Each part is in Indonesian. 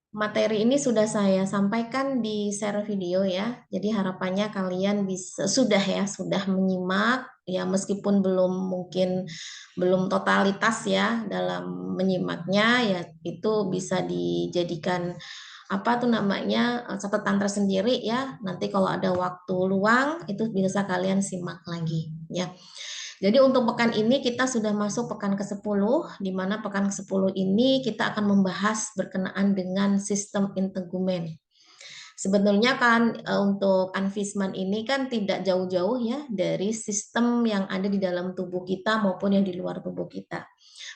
Materi ini sudah saya sampaikan di share video ya. Jadi harapannya kalian sudah menyimak ya, meskipun belum totalitas ya dalam menyimaknya ya, itu bisa dijadikan apa tuh namanya catatan tersendiri ya. Nanti kalau ada waktu luang itu bisa kalian simak lagi ya. Jadi untuk pekan ini kita sudah masuk pekan ke-10, di mana pekan ke-10 ini kita akan membahas berkenaan dengan sistem integumen. Sebenarnya kan untuk anvisman ini kan tidak jauh-jauh ya dari sistem yang ada di dalam tubuh kita maupun yang di luar tubuh kita.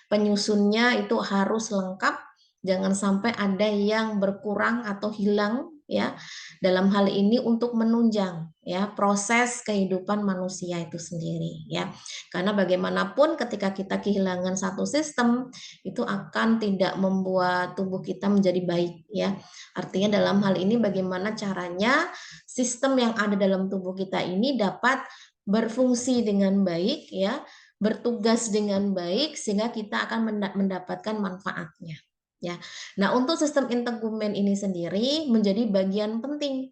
Penyusunnya itu harus lengkap, jangan sampai ada yang berkurang atau hilang ya. Dalam hal ini untuk menunjang ya proses kehidupan manusia itu sendiri ya. Karena bagaimanapun ketika kita kehilangan satu sistem itu akan tidak membuat tubuh kita menjadi baik ya. Artinya dalam hal ini bagaimana caranya sistem yang ada dalam tubuh kita ini dapat berfungsi dengan baik ya, bertugas dengan baik sehingga kita akan mendapatkan manfaatnya ya. Nah, untuk sistem integumen ini sendiri menjadi bagian penting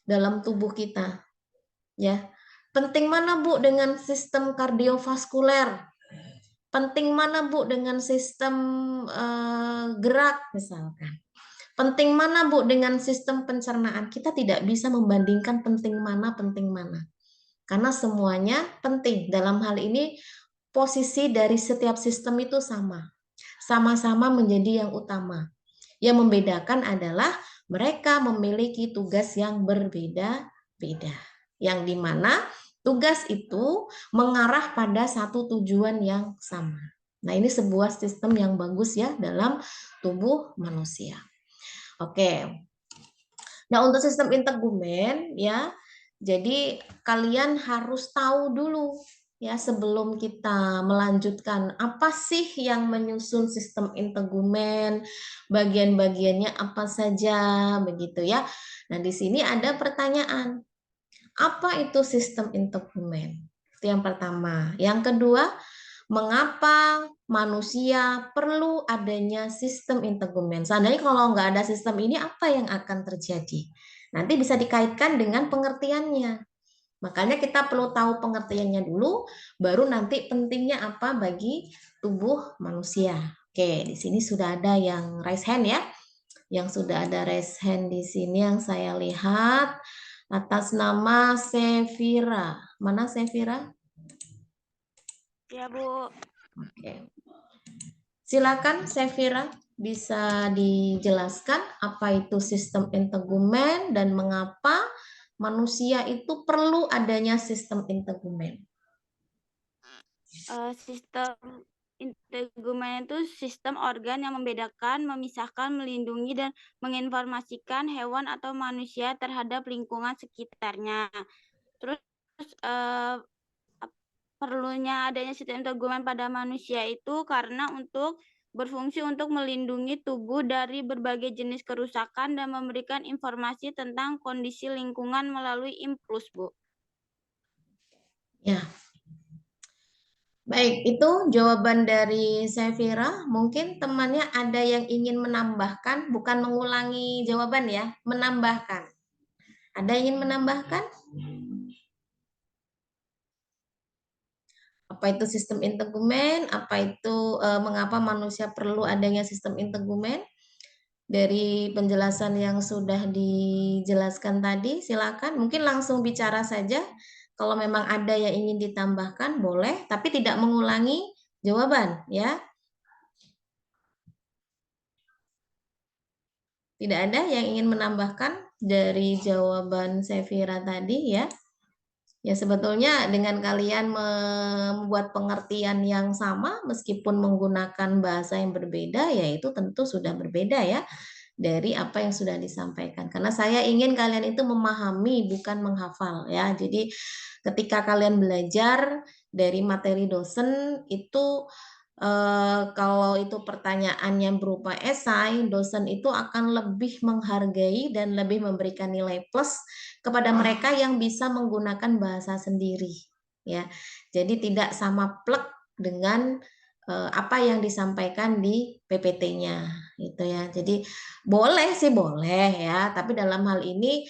dalam tubuh kita ya. Penting mana Bu dengan sistem kardiovaskuler? Penting mana Bu dengan sistem gerak misalkan? Penting mana Bu dengan sistem pencernaan? Kita tidak bisa membandingkan penting mana. Karena semuanya penting. Dalam hal ini posisi dari setiap sistem itu sama-sama menjadi yang utama. Yang membedakan adalah mereka memiliki tugas yang berbeda-beda, yang dimana tugas itu mengarah pada satu tujuan yang sama. Nah, ini sebuah sistem yang bagus ya dalam tubuh manusia. Oke. Nah, untuk sistem integumen ya, jadi kalian harus tahu dulu ya sebelum kita melanjutkan apa sih yang menyusun sistem integumen, bagian-bagiannya apa saja begitu ya. Nah, di sini ada pertanyaan. Apa itu sistem integumen? Itu yang pertama. Yang kedua, mengapa manusia perlu adanya sistem integumen? Seandainya kalau nggak ada sistem ini, apa yang akan terjadi? Nanti bisa dikaitkan dengan pengertiannya. Makanya kita perlu tahu pengertiannya dulu, baru nanti pentingnya apa bagi tubuh manusia. Oke, di sini sudah ada yang raise hand ya. Yang sudah ada raise hand di sini yang saya lihat atas nama Sevira. Mana Sevira? Ya, Bu. Oke. Silakan Sevira, bisa dijelaskan apa itu sistem integumen dan mengapa manusia itu perlu adanya sistem integumen. Sistem integumen itu sistem organ yang membedakan, memisahkan, melindungi, dan menginformasikan hewan atau manusia terhadap lingkungan sekitarnya. Terus perlunya adanya sistem integumen pada manusia itu karena berfungsi untuk melindungi tubuh dari berbagai jenis kerusakan dan memberikan informasi tentang kondisi lingkungan melalui impuls, Bu. Ya. Baik, itu jawaban dari Sevira. Mungkin temannya ada yang ingin menambahkan, bukan mengulangi jawaban ya, menambahkan. Ada yang ingin menambahkan? Apa itu sistem integumen? Apa itu mengapa manusia perlu adanya sistem integumen? Dari penjelasan yang sudah dijelaskan tadi, silakan. Mungkin langsung bicara saja. Kalau memang ada yang ingin ditambahkan, boleh, tapi tidak mengulangi jawaban, ya. Tidak ada yang ingin menambahkan dari jawaban Sevira tadi, ya. Ya sebetulnya dengan kalian membuat pengertian yang sama meskipun menggunakan bahasa yang berbeda ya itu tentu sudah berbeda ya dari apa yang sudah disampaikan. Karena saya ingin kalian itu memahami bukan menghafal ya. Jadi ketika kalian belajar dari materi dosen itu kalau itu pertanyaan yang berupa esai, dosen itu akan lebih menghargai dan lebih memberikan nilai plus kepada mereka yang bisa menggunakan bahasa sendiri ya. Jadi tidak sama plek dengan apa yang disampaikan di PPT-nya gitu ya. Jadi boleh sih boleh ya, tapi dalam hal ini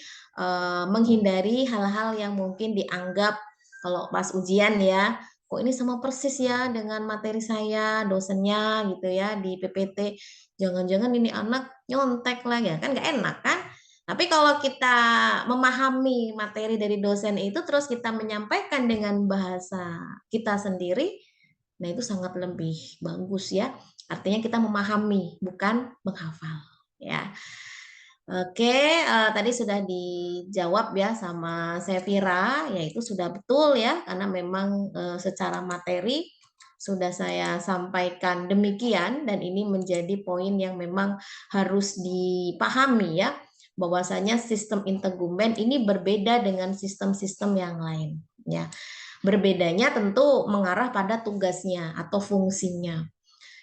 menghindari hal-hal yang mungkin dianggap kalau pas ujian ya, kok ini sama persis ya dengan materi saya dosennya gitu ya di PPT. Jangan-jangan ini anak nyontek lah ya, kan nggak enak kan? Tapi kalau kita memahami materi dari dosen itu terus kita menyampaikan dengan bahasa kita sendiri, nah itu sangat lebih bagus ya. Artinya kita memahami, bukan menghafal ya. Oke, tadi sudah dijawab ya sama Sevira, yaitu sudah betul ya, karena memang secara materi sudah saya sampaikan demikian, dan ini menjadi poin yang memang harus dipahami ya, bahwasanya sistem integumen ini berbeda dengan sistem-sistem yang lain ya. Berbedanya tentu mengarah pada tugasnya atau fungsinya.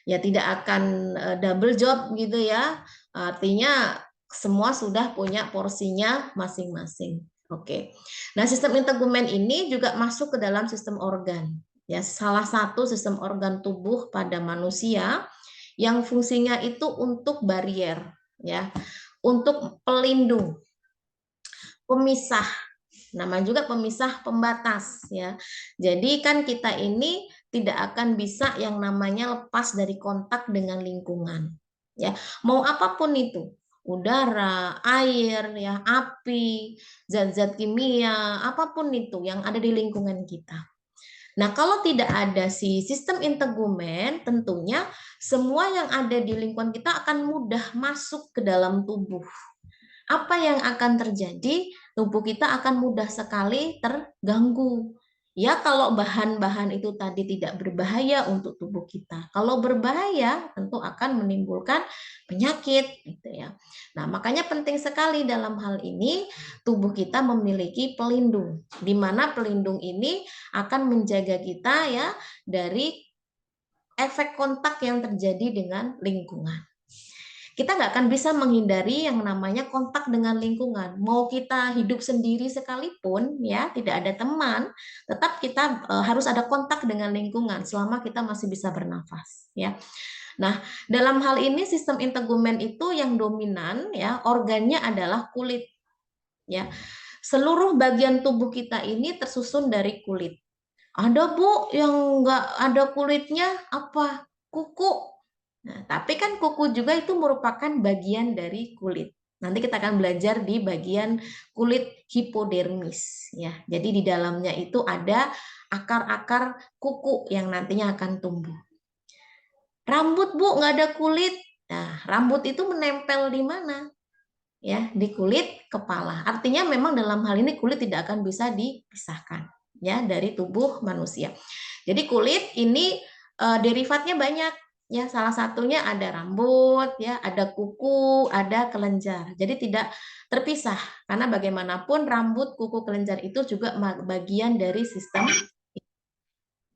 Ya tidak akan double job gitu ya. Artinya semua sudah punya porsinya masing-masing. Oke. Nah, sistem integumen ini juga masuk ke dalam sistem organ. Ya, salah satu sistem organ tubuh pada manusia yang fungsinya itu untuk barier, ya, untuk pelindung, pemisah. Nama juga pemisah pembatas ya. Jadi kan kita ini tidak akan bisa yang namanya lepas dari kontak dengan lingkungan. Ya, mau apapun itu, udara, air, ya, api, zat-zat kimia, apapun itu yang ada di lingkungan kita. Nah, kalau tidak ada si sistem integumen, tentunya semua yang ada di lingkungan kita akan mudah masuk ke dalam tubuh. Apa yang akan terjadi? Tubuh kita akan mudah sekali terganggu. Ya, kalau bahan-bahan itu tadi tidak berbahaya untuk tubuh kita. Kalau berbahaya, tentu akan menimbulkan penyakit, gitu ya. Nah, makanya penting sekali dalam hal ini tubuh kita memiliki pelindung, di mana pelindung ini akan menjaga kita ya dari efek kontak yang terjadi dengan lingkungan. Kita nggak akan bisa menghindari yang namanya kontak dengan lingkungan. Mau kita hidup sendiri sekalipun, ya tidak ada teman, tetap kita harus ada kontak dengan lingkungan selama kita masih bisa bernafas. Ya. Nah, dalam hal ini sistem integumen itu yang dominan, ya organnya adalah kulit. Ya, seluruh bagian tubuh kita ini tersusun dari kulit. Ada Bu yang nggak ada kulitnya apa? Kuku. Nah, tapi kan kuku juga itu merupakan bagian dari kulit. Nanti kita akan belajar di bagian kulit hipodermis ya. Jadi di dalamnya itu ada akar-akar kuku yang nantinya akan tumbuh. Rambut Bu nggak ada kulit. Nah, rambut itu menempel di mana? Ya, di kulit kepala. Artinya memang dalam hal ini kulit tidak akan bisa dipisahkan ya dari tubuh manusia. Jadi kulit ini derivatnya banyak ya. Salah satunya ada rambut ya, ada kuku, ada kelenjar. Jadi tidak terpisah karena bagaimanapun rambut, kuku, kelenjar itu juga bagian dari sistem.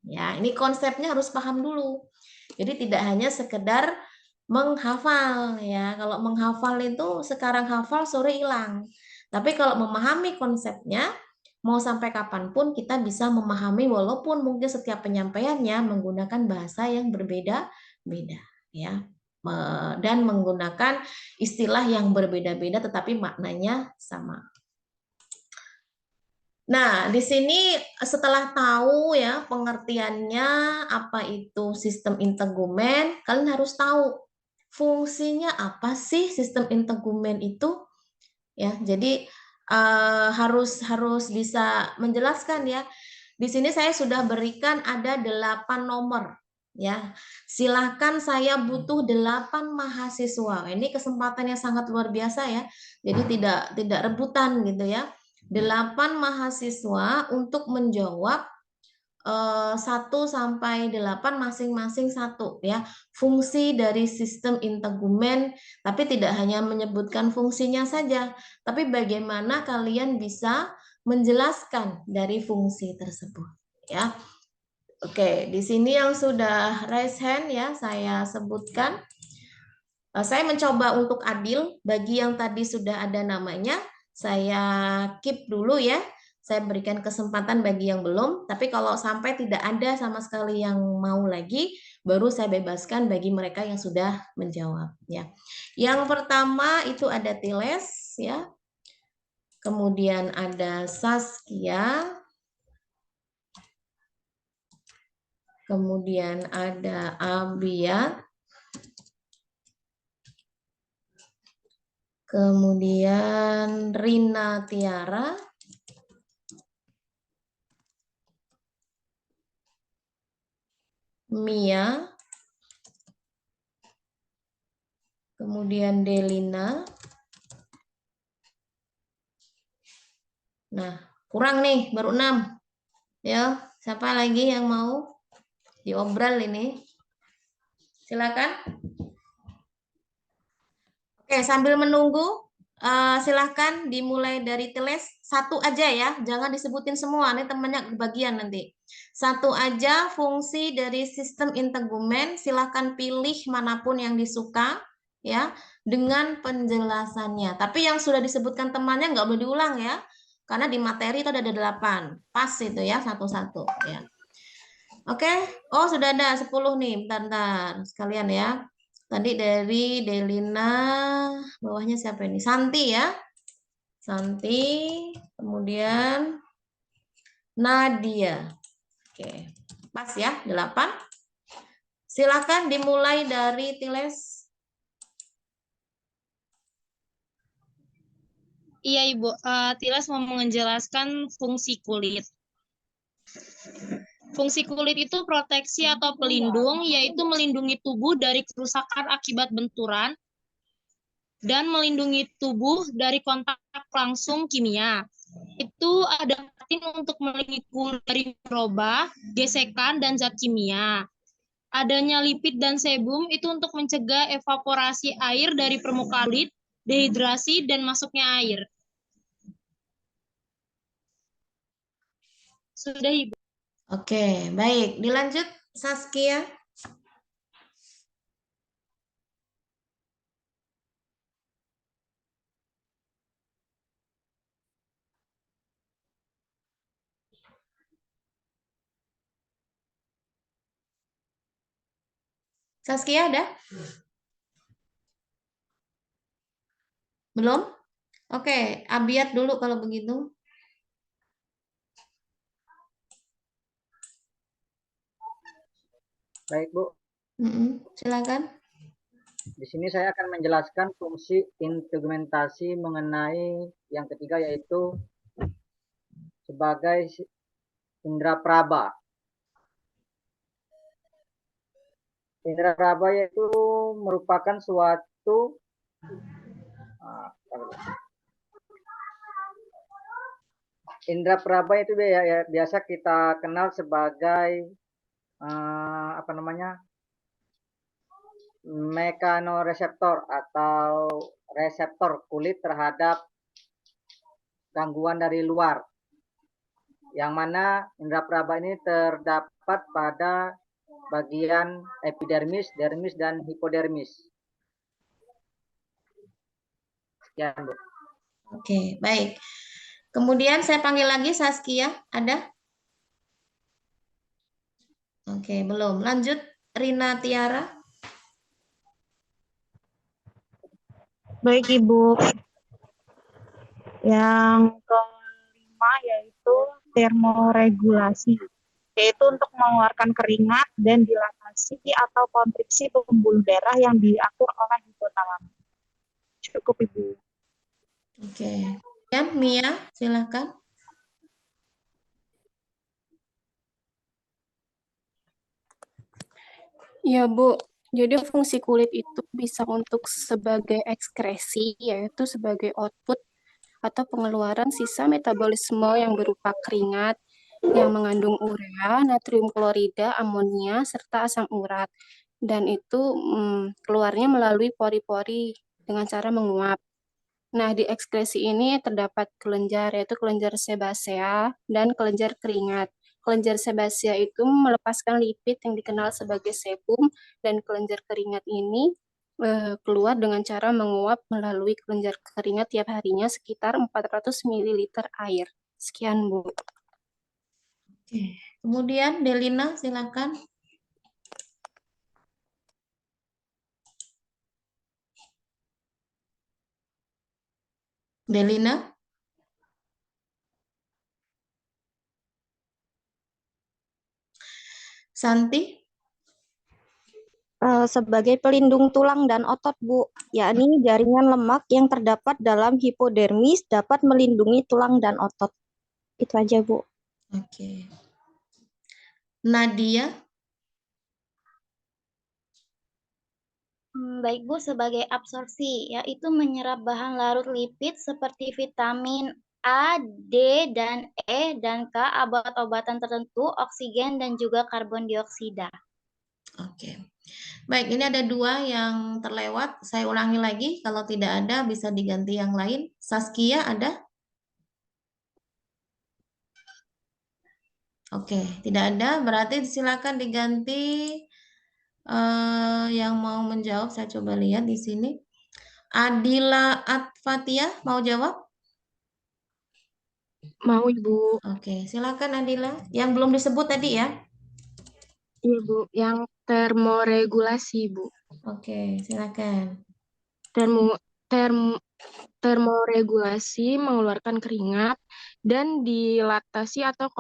Ya, ini konsepnya harus paham dulu. Jadi tidak hanya sekedar menghafal ya. Kalau menghafal itu sekarang hafal sore hilang. Tapi kalau memahami konsepnya, mau sampai kapanpun kita bisa memahami walaupun mungkin setiap penyampaiannya menggunakan bahasa yang berbeda-beda ya. Dan menggunakan istilah yang berbeda-beda tetapi maknanya sama. Nah, di sini setelah tahu ya pengertiannya apa itu sistem integumen, kalian harus tahu fungsinya apa sih sistem integumen itu ya. Jadi harus bisa menjelaskan ya. Di sini saya sudah berikan ada 8 nomor ya. Silahkan, saya butuh 8 mahasiswa. Ini kesempatan yang sangat luar biasa ya. Jadi tidak rebutan gitu ya. 8 mahasiswa untuk menjawab 1 sampai 8 masing-masing satu ya. Fungsi dari sistem integumen, tapi tidak hanya menyebutkan fungsinya saja, tapi bagaimana kalian bisa menjelaskan dari fungsi tersebut ya. Oke, di sini yang sudah raise hand ya saya sebutkan. Saya mencoba untuk adil bagi yang tadi sudah ada namanya, saya keep dulu ya. saya berikan kesempatan bagi yang belum, tapi kalau sampai tidak ada sama sekali yang mau lagi, baru saya bebaskan bagi mereka yang sudah menjawab ya. Yang pertama itu ada Tiles ya. Kemudian ada Saskia. Kemudian ada Abia. Kemudian Rina Tiara. Mia. Kemudian Delina. Nah, kurang nih, baru 6. Ya, siapa lagi yang mau diobral ini? Silakan. Oke, sambil menunggu, silahkan dimulai dari Tiles. Satu aja ya, jangan disebutin semua, ini temannya kebagian nanti. Satu aja fungsi dari sistem integumen, silahkan pilih manapun yang disuka, ya, dengan penjelasannya. Tapi yang sudah disebutkan temannya nggak boleh diulang ya, karena di materi itu ada 8. Pas itu ya, satu-satu ya. Oke, oh sudah ada 10 nih, bentar, sekalian ya. Tadi dari Delina, bawahnya siapa ini? Santi ya. Santi, kemudian Nadia. Oke, pas ya, 8. Silakan dimulai dari Tiles. Iya Ibu, Tilas mau menjelaskan fungsi kulit. Fungsi kulit itu proteksi atau pelindung, yaitu melindungi tubuh dari kerusakan akibat benturan dan melindungi tubuh dari kontak langsung kimia. Itu ada untuk melindungi kulit dari mikroba, gesekan, dan zat kimia. Adanya lipid dan sebum itu untuk mencegah evaporasi air dari permukaan kulit, dehidrasi, dan masuknya air. Sudah Ibu. Oke, baik. Dilanjut Saskia. Saskia ada? Belum? Oke, Abiat dulu kalau begitu. Baik, Bu. Silakan. Di sini saya akan menjelaskan fungsi integumentasi mengenai yang ketiga, yaitu sebagai indera praba. Indera praba yaitu merupakan suatu indera praba itu biasa kita kenal sebagai mekanoreseptor atau reseptor kulit terhadap gangguan dari luar, yang mana indera praba ini terdapat pada bagian epidermis, dermis, dan hipodermis. Sekian, Bu. Oke, baik. Kemudian saya panggil lagi Saskia, ada? Oke, belum. Lanjut, Rina Tiara. Baik, Ibu. Yang kelima yaitu termoregulasi, yaitu untuk mengeluarkan keringat dan dilatasi atau kontriksi pembuluh darah yang diatur oleh hipotalamus. Cukup, Ibu. Oke. Ya, Mia, silakan. Ya, Bu. Jadi fungsi kulit itu bisa untuk sebagai ekskresi, yaitu sebagai output atau pengeluaran sisa metabolisme yang berupa keringat yang mengandung urea, natrium klorida, amonia, serta asam urat. Dan itu keluarnya melalui pori-pori dengan cara menguap. Nah, di ekskresi ini terdapat kelenjar, yaitu kelenjar sebasea dan kelenjar keringat. Kelenjar sebasea itu melepaskan lipid yang dikenal sebagai sebum, dan kelenjar keringat ini keluar dengan cara menguap melalui kelenjar keringat tiap harinya sekitar 400 ml air. Sekian, Bu. Oke. Kemudian Delina, silakan. Delina. Santi. Sebagai pelindung tulang dan otot, Bu, yakni jaringan lemak yang terdapat dalam hipodermis dapat melindungi tulang dan otot. Itu aja, Bu. Oke. Nadia. Baik Bu, sebagai absorpsi, yaitu menyerap bahan larut lipid seperti vitamin A, D, dan E, dan K, obat-obatan tertentu, oksigen, dan juga karbon dioksida. Oke. Baik, ini ada 2 yang terlewat. Saya ulangi lagi, kalau tidak ada bisa diganti yang lain. Saskia ada? Oke, tidak ada. Berarti silakan diganti yang mau menjawab. Saya coba lihat di sini. Adila Atfatia mau jawab? Mau, Ibu. Oke, silakan Adila. Yang belum disebut tadi ya? Iya, Bu. Yang termoregulasi, Bu. Oke, silakan. Termoregulasi mengeluarkan keringat dan dilatasi atau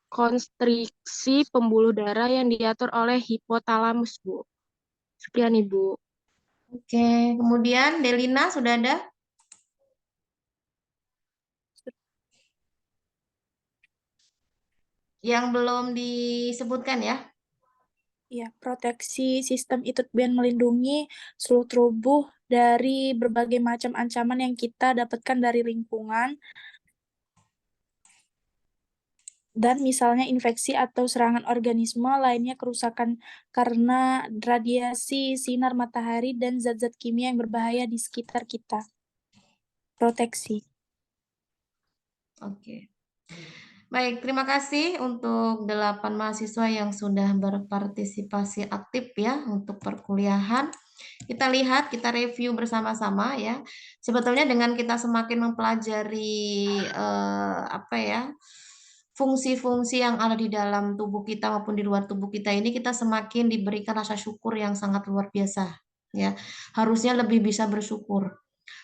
konstriksi pembuluh darah yang diatur oleh hipotalamus, Bu. Sekian, Ibu. Oke, kemudian Delina sudah ada? Yang belum disebutkan ya? Ya, proteksi sistem itu biar melindungi seluruh tubuh dari berbagai macam ancaman yang kita dapatkan dari lingkungan, dan misalnya infeksi atau serangan organisme lainnya, kerusakan karena radiasi sinar matahari dan zat-zat kimia yang berbahaya di sekitar kita. Proteksi. Oke. Baik, terima kasih untuk 8 mahasiswa yang sudah berpartisipasi aktif ya untuk perkuliahan. Kita lihat, kita review bersama-sama ya. Sebetulnya dengan kita semakin mempelajari fungsi-fungsi yang ada di dalam tubuh kita maupun di luar tubuh kita ini, kita semakin diberikan rasa syukur yang sangat luar biasa ya. Harusnya lebih bisa bersyukur.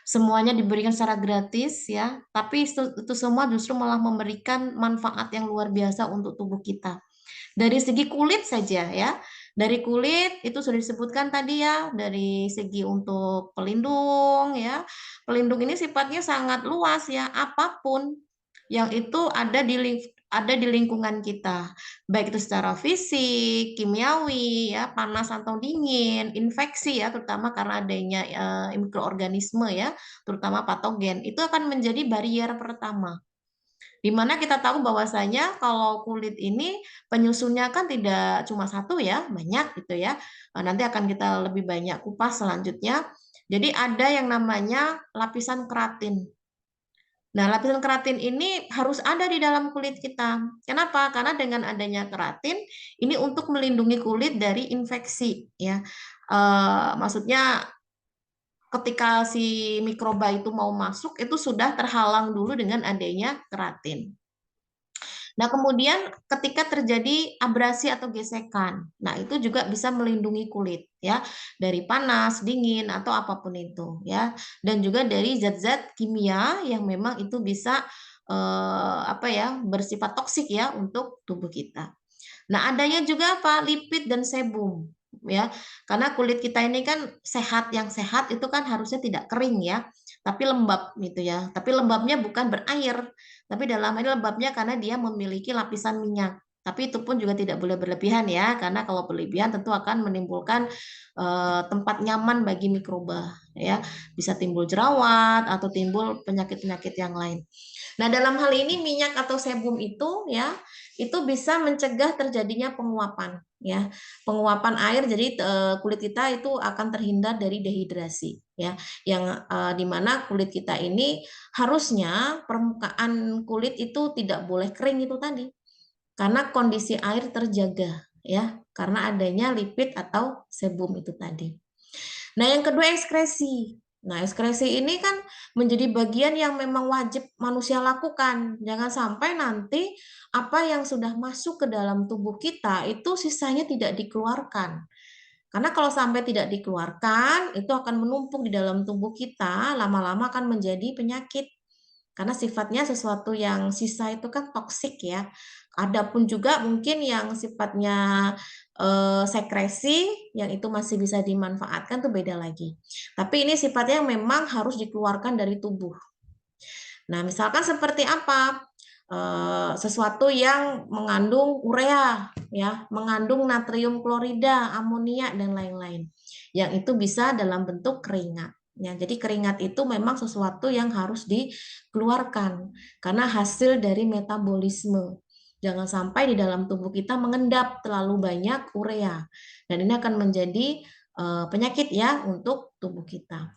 Semuanya diberikan secara gratis ya, tapi itu semua justru malah memberikan manfaat yang luar biasa untuk tubuh kita. Dari segi kulit saja ya, dari kulit itu sudah disebutkan tadi ya, dari segi untuk pelindung ya, pelindung ini sifatnya sangat luas ya, apapun yang itu ada di lingkungan kita, baik itu secara fisik, kimiawi, ya, panas atau dingin, infeksi ya, terutama karena adanya mikroorganisme ya, terutama patogen, itu akan menjadi barrier pertama. Di mana kita tahu bahwasanya kalau kulit ini penyusunnya kan tidak cuma satu ya, banyak gitu ya. Nanti akan kita lebih banyak kupas selanjutnya. Jadi ada yang namanya lapisan keratin. Nah, lapisan keratin ini harus ada di dalam kulit kita. Kenapa? Karena dengan adanya keratin, ini untuk melindungi kulit dari infeksi, ya. Maksudnya ketika si mikroba itu mau masuk, itu sudah terhalang dulu dengan adanya keratin. Nah, kemudian ketika terjadi abrasi atau gesekan, nah itu juga bisa melindungi kulit ya dari panas, dingin atau apapun itu ya. Dan juga dari zat-zat kimia yang memang itu bisa bersifat toksik ya untuk tubuh kita. Nah, adanya juga apa? Lipid dan sebum ya. Karena kulit kita ini kan sehat, yang sehat itu kan harusnya tidak kering ya, tapi lembab gitu ya. Tapi lembabnya bukan berair, tapi dalam hal ini lembabnya karena dia memiliki lapisan minyak. Tapi itu pun juga tidak boleh berlebihan ya, karena kalau berlebihan tentu akan menimbulkan tempat nyaman bagi mikroba ya. Bisa timbul jerawat atau timbul penyakit-penyakit yang lain. Nah, dalam hal ini minyak atau sebum itu ya, itu bisa mencegah terjadinya penguapan ya. Penguapan air, jadi kulit kita itu akan terhindar dari dehidrasi ya. Yang dimana kulit kita ini harusnya permukaan kulit itu tidak boleh kering itu tadi. Karena kondisi air terjaga ya, karena adanya lipid atau sebum itu tadi. Nah, yang kedua ekskresi. Nah, ekskresi ini kan menjadi bagian yang memang wajib manusia lakukan. Jangan sampai nanti apa yang sudah masuk ke dalam tubuh kita itu sisanya tidak dikeluarkan. Karena kalau sampai tidak dikeluarkan, itu akan menumpuk di dalam tubuh kita, lama-lama akan menjadi penyakit. Karena sifatnya sesuatu yang sisa itu kan toksik ya. Adapun juga mungkin yang sifatnya sekresi, yang itu masih bisa dimanfaatkan tuh beda lagi. Tapi ini sifatnya yang memang harus dikeluarkan dari tubuh. Nah, misalkan seperti apa? Sesuatu yang mengandung urea, ya, mengandung natrium klorida, amonia dan lain-lain. Yang itu bisa dalam bentuk keringat. Ya, jadi keringat itu memang sesuatu yang harus dikeluarkan karena hasil dari metabolisme. Jangan sampai di dalam tubuh kita mengendap terlalu banyak urea. Dan ini akan menjadi penyakit ya untuk tubuh kita.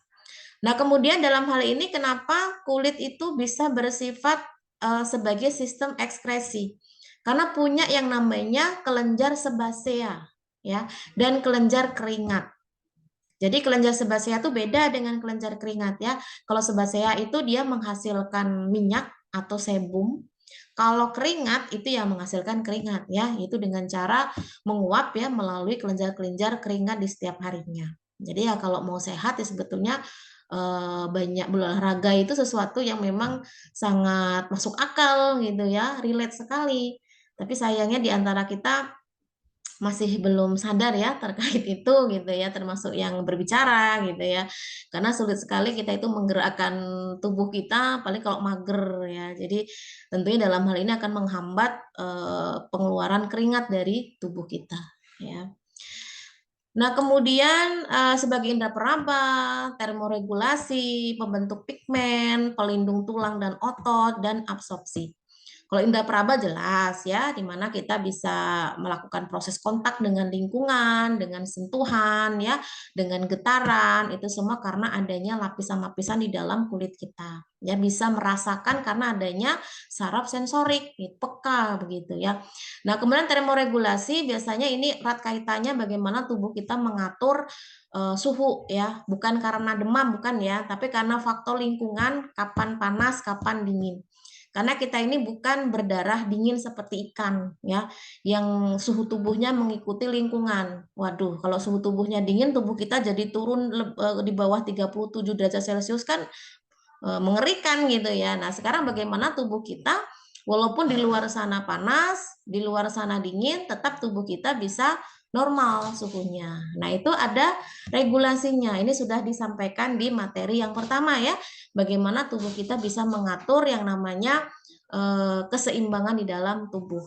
Nah, kemudian dalam hal ini kenapa kulit itu bisa bersifat sebagai sistem ekskresi? Karena punya yang namanya kelenjar sebasea ya, dan kelenjar keringat. Jadi kelenjar sebasea itu beda dengan kelenjar keringat ya. Kalau sebasea itu dia menghasilkan minyak atau sebum. Kalau keringat itu yang menghasilkan keringat ya, itu dengan cara menguap ya melalui kelenjar-kelenjar keringat di setiap harinya. Jadi ya kalau mau sehat ya sebetulnya banyak berolahraga itu sesuatu yang memang sangat masuk akal gitu ya, relate sekali. Tapi sayangnya di antara kita masih belum sadar ya terkait itu gitu ya, termasuk yang berbicara gitu ya. Karena sulit sekali kita itu menggerakkan tubuh kita, paling kalau mager ya. Jadi tentunya dalam hal ini akan menghambat pengeluaran keringat dari tubuh kita ya. Nah, kemudian sebagai indera peraba, termoregulasi, pembentuk pigmen, pelindung tulang dan otot, dan absorpsi. Kalau indera peraba jelas ya, di mana kita bisa melakukan proses kontak dengan lingkungan, dengan sentuhan ya, dengan getaran, itu semua karena adanya lapisan-lapisan di dalam kulit kita. Ya, bisa merasakan karena adanya saraf sensorik, peka begitu ya. Nah, kemudian termoregulasi biasanya ini erat kaitannya bagaimana tubuh kita mengatur suhu ya, bukan karena demam bukan ya, tapi karena faktor lingkungan, kapan panas, kapan dingin. Karena kita ini bukan berdarah dingin seperti ikan ya, yang suhu tubuhnya mengikuti lingkungan. Waduh, kalau suhu tubuhnya dingin, tubuh kita jadi turun di bawah 37 derajat Celcius kan mengerikan gitu ya. Nah, sekarang bagaimana tubuh kita walaupun di luar sana panas, di luar sana dingin, tetap tubuh kita bisa normal suhunya. Nah, itu ada regulasinya. Ini sudah disampaikan di materi yang pertama ya. Bagaimana tubuh kita bisa mengatur yang namanya keseimbangan di dalam tubuh.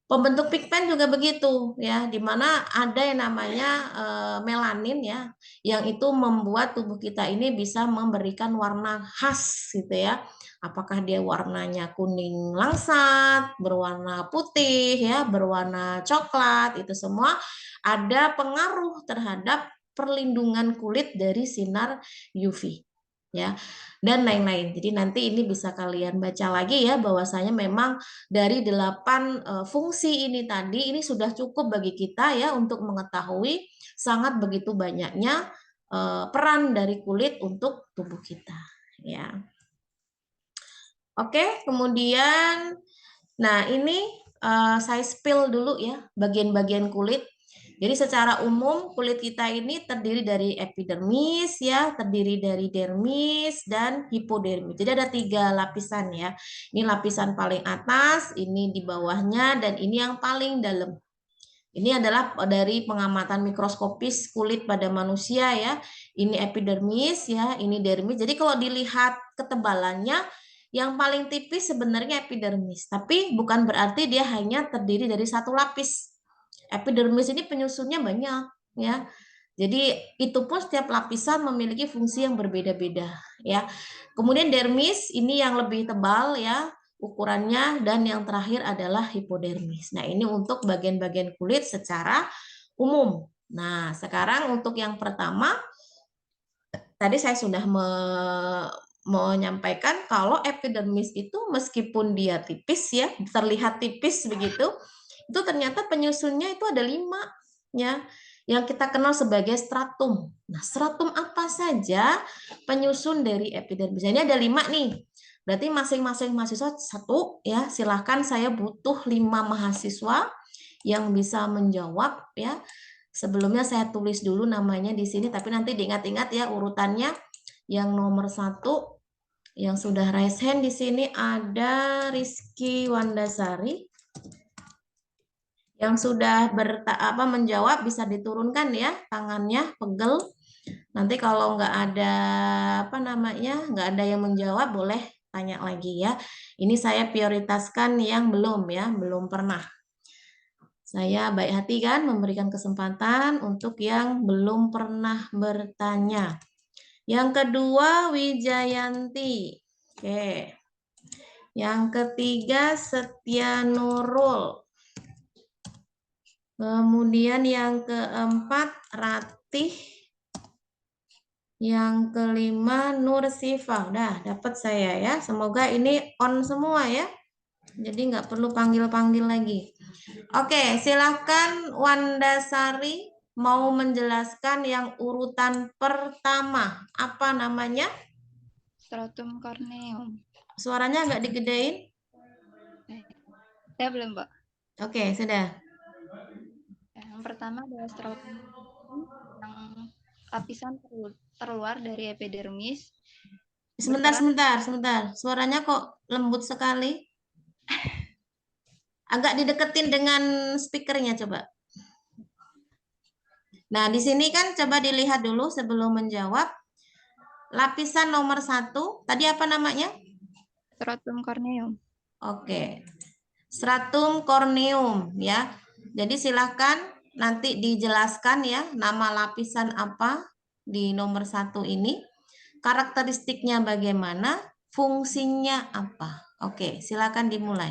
Pembentuk pigmen juga begitu ya, di mana ada yang namanya melanin ya, yang itu membuat tubuh kita ini bisa memberikan warna khas gitu ya. Apakah dia warnanya kuning langsat, berwarna putih ya, berwarna coklat, itu semua ada pengaruh terhadap perlindungan kulit dari sinar UV ya, dan lain-lain. Jadi nanti ini bisa kalian baca lagi ya, bahwasanya memang dari 8 fungsi ini tadi ini sudah cukup bagi kita ya untuk mengetahui sangat begitu banyaknya peran dari kulit untuk tubuh kita ya. Oke, kemudian nah ini saya spill dulu ya bagian-bagian kulit. Jadi secara umum kulit kita ini terdiri dari epidermis ya, terdiri dari dermis dan hipodermis. Jadi ada 3 lapisan ya. Ini lapisan paling atas, ini di bawahnya, dan ini yang paling dalam. Ini adalah dari pengamatan mikroskopis kulit pada manusia ya. Ini epidermis ya, ini dermis. Jadi kalau dilihat ketebalannya, yang paling tipis sebenarnya epidermis, tapi bukan berarti dia hanya terdiri dari 1 lapis. Epidermis ini penyusunnya banyak ya. Jadi itu pun setiap lapisan memiliki fungsi yang berbeda-beda ya. Kemudian dermis ini yang lebih tebal ya ukurannya, dan yang terakhir adalah hipodermis. Nah, ini untuk bagian-bagian kulit secara umum. Nah, sekarang untuk yang pertama tadi saya sudah menyampaikan kalau epidermis itu meskipun dia tipis ya, terlihat tipis begitu, itu ternyata penyusunnya itu ada 5 ya. yang kita kenal sebagai stratum. Nah, stratum apa saja penyusun dari epidermis? Ini ada 5 nih. Berarti masing-masing mahasiswa satu ya. Silahkan, saya butuh 5 mahasiswa yang bisa menjawab ya. Sebelumnya saya tulis dulu namanya di sini, tapi nanti diingat-ingat ya urutannya. Yang nomor 1 yang sudah raise hand di sini ada Rizky Wandasari. Yang sudah menjawab bisa diturunkan ya tangannya, pegel. Nanti kalau nggak ada nggak ada yang menjawab, boleh tanya lagi ya. Ini saya prioritaskan yang belum ya, belum pernah. Saya baik hati kan memberikan kesempatan untuk yang belum pernah bertanya. Yang kedua Wijayanti. Oke. Yang ketiga Setia Nurul. Kemudian yang keempat Ratih. Yang kelima Nur Sifa. Udah dapat saya ya. Semoga ini on semua ya. Jadi nggak perlu panggil-panggil lagi. Oke, silahkan Wandasari mau menjelaskan yang urutan pertama. Apa namanya? Stratum corneum. Suaranya agak digedein. Saya belum, Mbak. Oke, sudah. Yang pertama adalah stratum yang lapisan terluar dari epidermis. Sebentar. Suaranya kok lembut sekali. Agak dideketin dengan speakernya coba. Nah, di sini kan coba dilihat dulu sebelum menjawab. Lapisan nomor 1, tadi apa namanya? Stratum corneum. Oke. Stratum corneum ya. Jadi silahkan nanti dijelaskan ya nama lapisan apa di nomor 1 ini. Karakteristiknya bagaimana, fungsinya apa. Oke, silakan dimulai.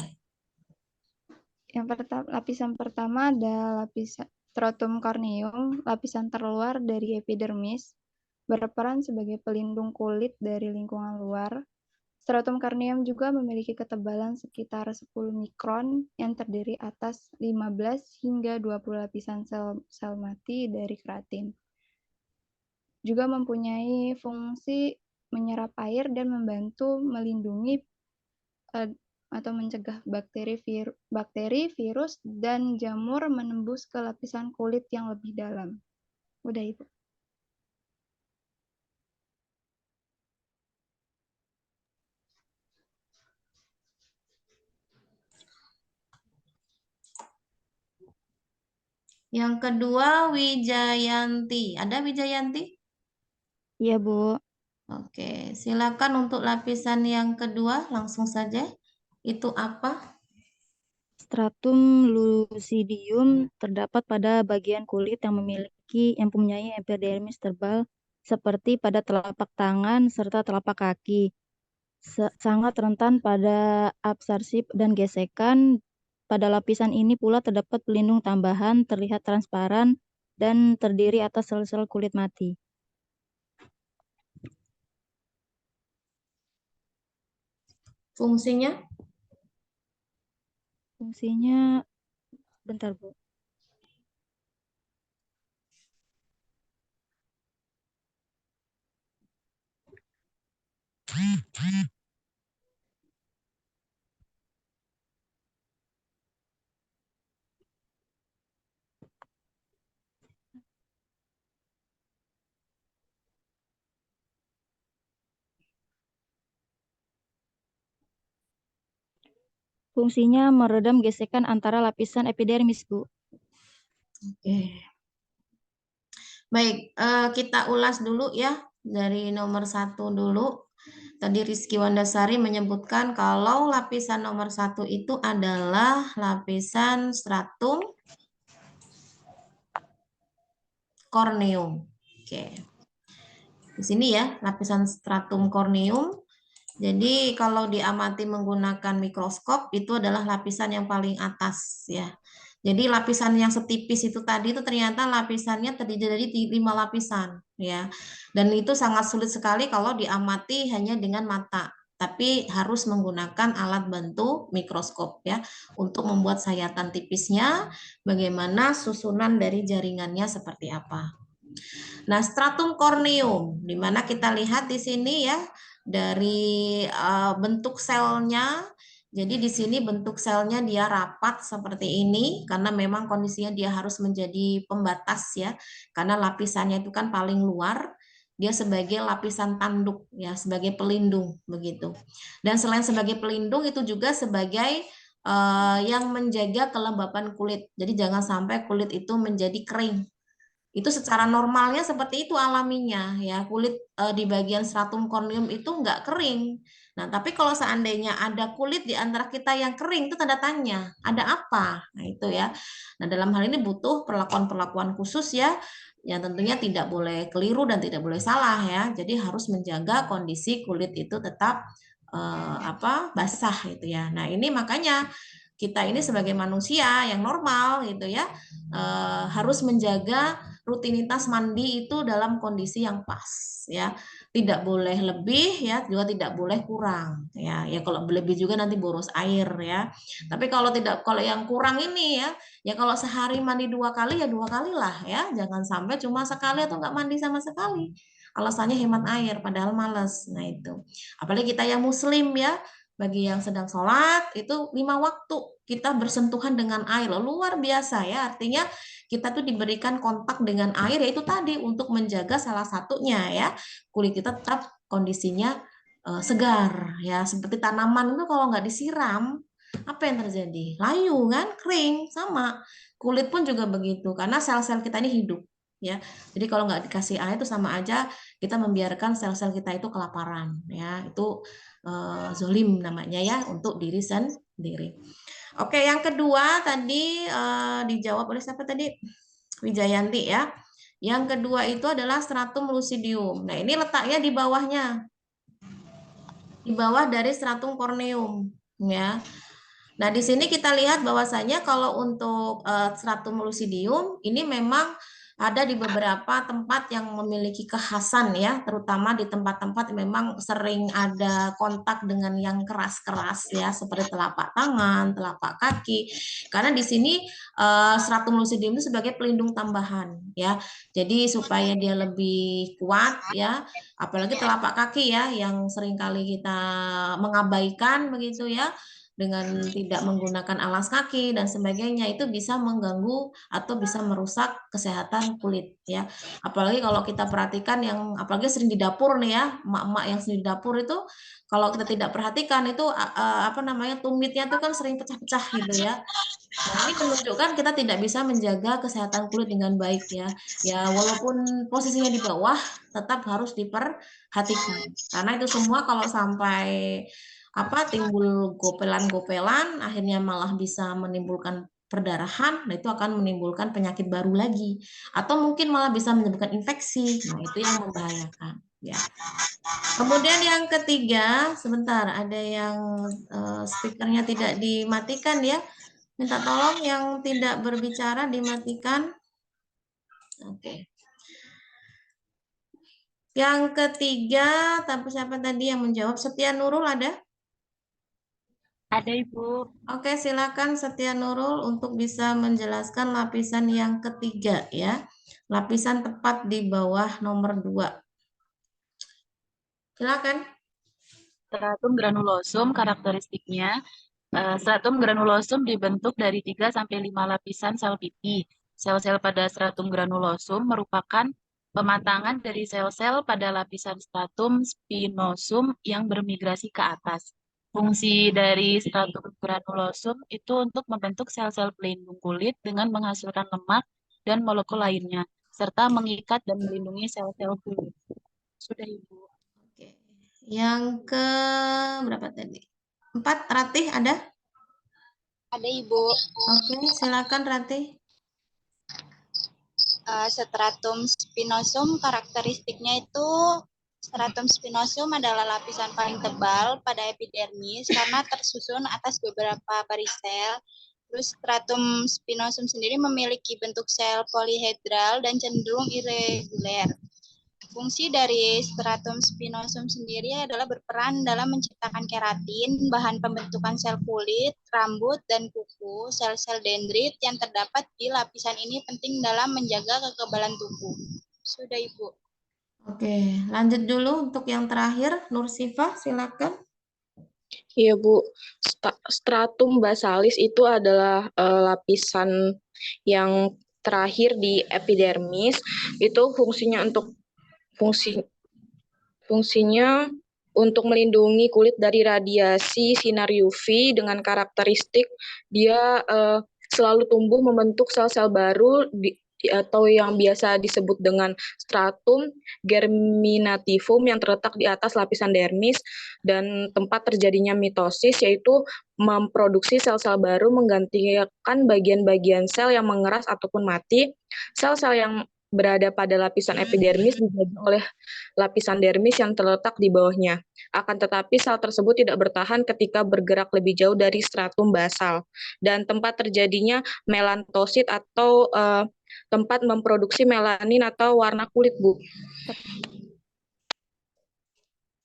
Yang lapisan pertama adalah lapisan stratum corneum, lapisan terluar dari epidermis, berperan sebagai pelindung kulit dari lingkungan luar. Stratum corneum juga memiliki ketebalan sekitar 10 mikron yang terdiri atas 15 hingga 20 lapisan sel mati dari keratin. Juga mempunyai fungsi menyerap air dan membantu melindungi atau mencegah bakteri, virus, dan jamur menembus ke lapisan kulit yang lebih dalam. Udah, Ibu. Yang kedua Wijayanti. Ada Wijayanti? Iya, Bu. Oke, silakan untuk lapisan yang kedua langsung saja. Itu apa? Stratum lucidium terdapat pada bagian kulit yang mempunyai epidermis tebal seperti pada telapak tangan serta telapak kaki. Sangat rentan pada absorpsi dan gesekan. Pada lapisan ini pula terdapat pelindung tambahan terlihat transparan dan terdiri atas sel-sel kulit mati. Fungsinya? Fungsinya, bentar Bu. Fungsinya meredam gesekan antara lapisan epidermis, Bu. Oke. Baik, kita ulas dulu ya dari nomor 1 dulu. Tadi Rizky Wandasari menyebutkan kalau lapisan nomor 1 itu adalah lapisan stratum corneum. Oke. Di sini ya, lapisan stratum corneum. Jadi kalau diamati menggunakan mikroskop itu adalah lapisan yang paling atas ya. Jadi lapisan yang setipis itu tadi itu ternyata lapisannya terdiri dari 5 lapisan ya. Dan itu sangat sulit sekali kalau diamati hanya dengan mata. tapi harus menggunakan alat bantu mikroskop ya untuk membuat sayatan tipisnya, bagaimana susunan dari jaringannya seperti apa. Nah, stratum corneum, di mana kita lihat di sini ya dari bentuk selnya. Jadi di sini bentuk selnya dia rapat seperti ini karena memang kondisinya dia harus menjadi pembatas ya, karena lapisannya itu kan paling luar. Dia sebagai lapisan tanduk ya, sebagai pelindung begitu. Dan selain sebagai pelindung itu juga sebagai yang menjaga kelembapan kulit. Jadi jangan sampai kulit itu menjadi kering. Itu secara normalnya seperti itu alaminya ya, kulit di bagian stratum corneum itu nggak kering. Nah, tapi kalau seandainya ada kulit di antara kita yang kering, itu tanda tanya, ada apa? Nah, itu ya. Nah, dalam hal ini butuh perlakuan-perlakuan khusus ya, yang tentunya tidak boleh keliru dan tidak boleh salah ya. Jadi harus menjaga kondisi kulit itu tetap basah gitu ya. Nah, ini makanya kita ini sebagai manusia yang normal gitu ya, harus menjaga rutinitas mandi itu dalam kondisi yang pas ya, tidak boleh lebih ya, juga tidak boleh kurang ya. Ya kalau lebih juga nanti boros air ya, tapi kalau yang kurang ini ya kalau sehari mandi 2 kali ya 2 kali lah ya, jangan sampai cuma sekali atau nggak mandi sama sekali, alasannya hemat air padahal males. Nah itu apalagi kita yang muslim ya, bagi yang sedang sholat itu 5 waktu kita bersentuhan dengan air, luar biasa ya, artinya kita tuh diberikan kontak dengan air, yaitu tadi untuk menjaga salah satunya ya, kulit kita tetap kondisinya segar ya, seperti tanaman itu kalau nggak disiram apa yang terjadi? Layu kan, kering, sama kulit pun juga begitu karena sel-sel kita ini hidup ya. Jadi kalau nggak dikasih air itu sama aja kita membiarkan sel-sel kita itu kelaparan ya, itu zolim namanya ya untuk diri sendiri. Oke, yang kedua tadi dijawab oleh siapa tadi? Wijayanti ya. Yang kedua itu adalah stratum lucidium. Nah, ini letaknya di bawahnya. Di bawah dari stratum corneum ya. Nah, di sini kita lihat bahwasanya kalau untuk stratum lucidium ini memang ada di beberapa tempat yang memiliki kekhasan ya, terutama di tempat-tempat memang sering ada kontak dengan yang keras-keras ya, seperti telapak tangan, telapak kaki. Karena di sini stratum lucidium itu sebagai pelindung tambahan ya. Jadi supaya dia lebih kuat ya, apalagi telapak kaki ya yang sering kali kita mengabaikan begitu ya, dengan tidak menggunakan alas kaki dan sebagainya, itu bisa mengganggu atau bisa merusak kesehatan kulit ya. Apalagi kalau kita perhatikan yang apalagi sering di dapur nih ya, emak-emak yang sering di dapur itu kalau kita tidak perhatikan itu tumitnya itu kan sering pecah-pecah gitu ya. Nah, ini menunjukkan kita tidak bisa menjaga kesehatan kulit dengan baik ya. Ya, walaupun posisinya di bawah tetap harus diperhatikan. Karena itu semua kalau sampai timbul gopelan-gopelan, akhirnya malah bisa menimbulkan perdarahan, nah itu akan menimbulkan penyakit baru lagi, atau mungkin malah bisa menyebabkan infeksi. Nah, itu yang membahayakan ya. Kemudian yang ketiga, sebentar, ada yang speakernya tidak dimatikan ya. Minta tolong yang tidak berbicara dimatikan. Oke. Yang ketiga, tapi siapa tadi yang menjawab? Setia Nurul ada? Ada, Ibu. Oke, silakan Setia Nurul untuk bisa menjelaskan lapisan yang ketiga ya. Lapisan tepat di bawah nomor 2. Silakan. Stratum granulosum karakteristiknya. Stratum granulosum dibentuk dari 3-5 lapisan sel pipi. Sel-sel pada stratum granulosum merupakan pematangan dari sel-sel pada lapisan stratum spinosum yang bermigrasi ke atas. Fungsi dari stratum granulosum itu untuk membentuk sel-sel pelindung kulit dengan menghasilkan lemak dan molekul lainnya, serta mengikat dan melindungi sel-sel kulit. Sudah, Ibu. Oke. Yang ke berapa tadi? 4, Ratih ada? Ada, Ibu. Oke, silakan Ratih. Stratum spinosum karakteristiknya itu stratum spinosum adalah lapisan paling tebal pada epidermis karena tersusun atas beberapa perisel. Terus stratum spinosum sendiri memiliki bentuk sel polihedral dan cenderung irregular. Fungsi dari stratum spinosum sendiri adalah berperan dalam menciptakan keratin, bahan pembentukan sel kulit, rambut, dan kuku. Sel-sel dendrit yang terdapat di lapisan ini penting dalam menjaga kekebalan tubuh. Sudah, Ibu. Oke, lanjut dulu untuk yang terakhir, Nur Sifa, silakan. Iya Bu, stratum basalis itu adalah lapisan yang terakhir di epidermis. Itu fungsinya untuk melindungi kulit dari radiasi sinar UV dengan karakteristik dia selalu tumbuh membentuk sel-sel baru atau yang biasa disebut dengan stratum germinativum yang terletak di atas lapisan dermis dan tempat terjadinya mitosis, yaitu memproduksi sel-sel baru menggantikan bagian-bagian sel yang mengeras ataupun mati. Sel-sel yang berada pada lapisan epidermis dijaga oleh lapisan dermis yang terletak di bawahnya. Akan tetapi sel tersebut tidak bertahan ketika bergerak lebih jauh dari stratum basal. Dan tempat terjadinya melantosit atau tempat memproduksi melanin atau warna kulit, Bu.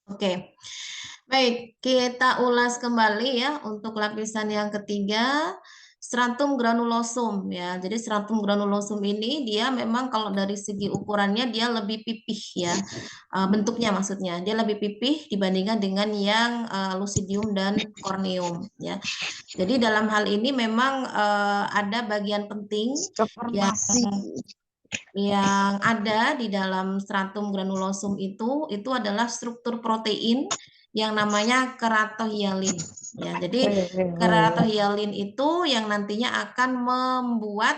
Oke. Baik, kita ulas kembali ya untuk lapisan yang ketiga, stratum granulosum ya. Jadi stratum granulosum ini dia memang kalau dari segi ukurannya dia lebih pipih ya. Bentuknya maksudnya, dia lebih pipih dibandingkan dengan yang lucidium dan corneum ya. Jadi dalam hal ini memang ada bagian penting yang ada di dalam stratum granulosum itu adalah struktur protein yang namanya keratohyalin ya. Jadi keratohyalin itu yang nantinya akan membuat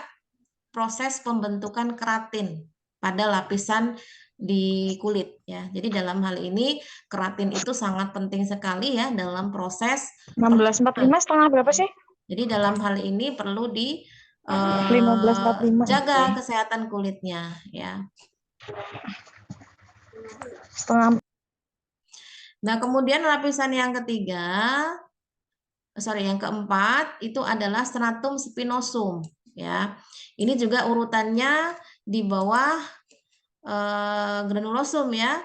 proses pembentukan keratin pada lapisan di kulit ya. Jadi dalam hal ini keratin itu sangat penting sekali ya dalam proses 1645 setengah berapa sih? Jadi dalam hal ini perlu di 1545 jaga kesehatan kulitnya ya. Setengah. Nah, kemudian lapisan yang yang keempat itu adalah stratum spinosum ya. Ini juga urutannya di bawah granulosum ya.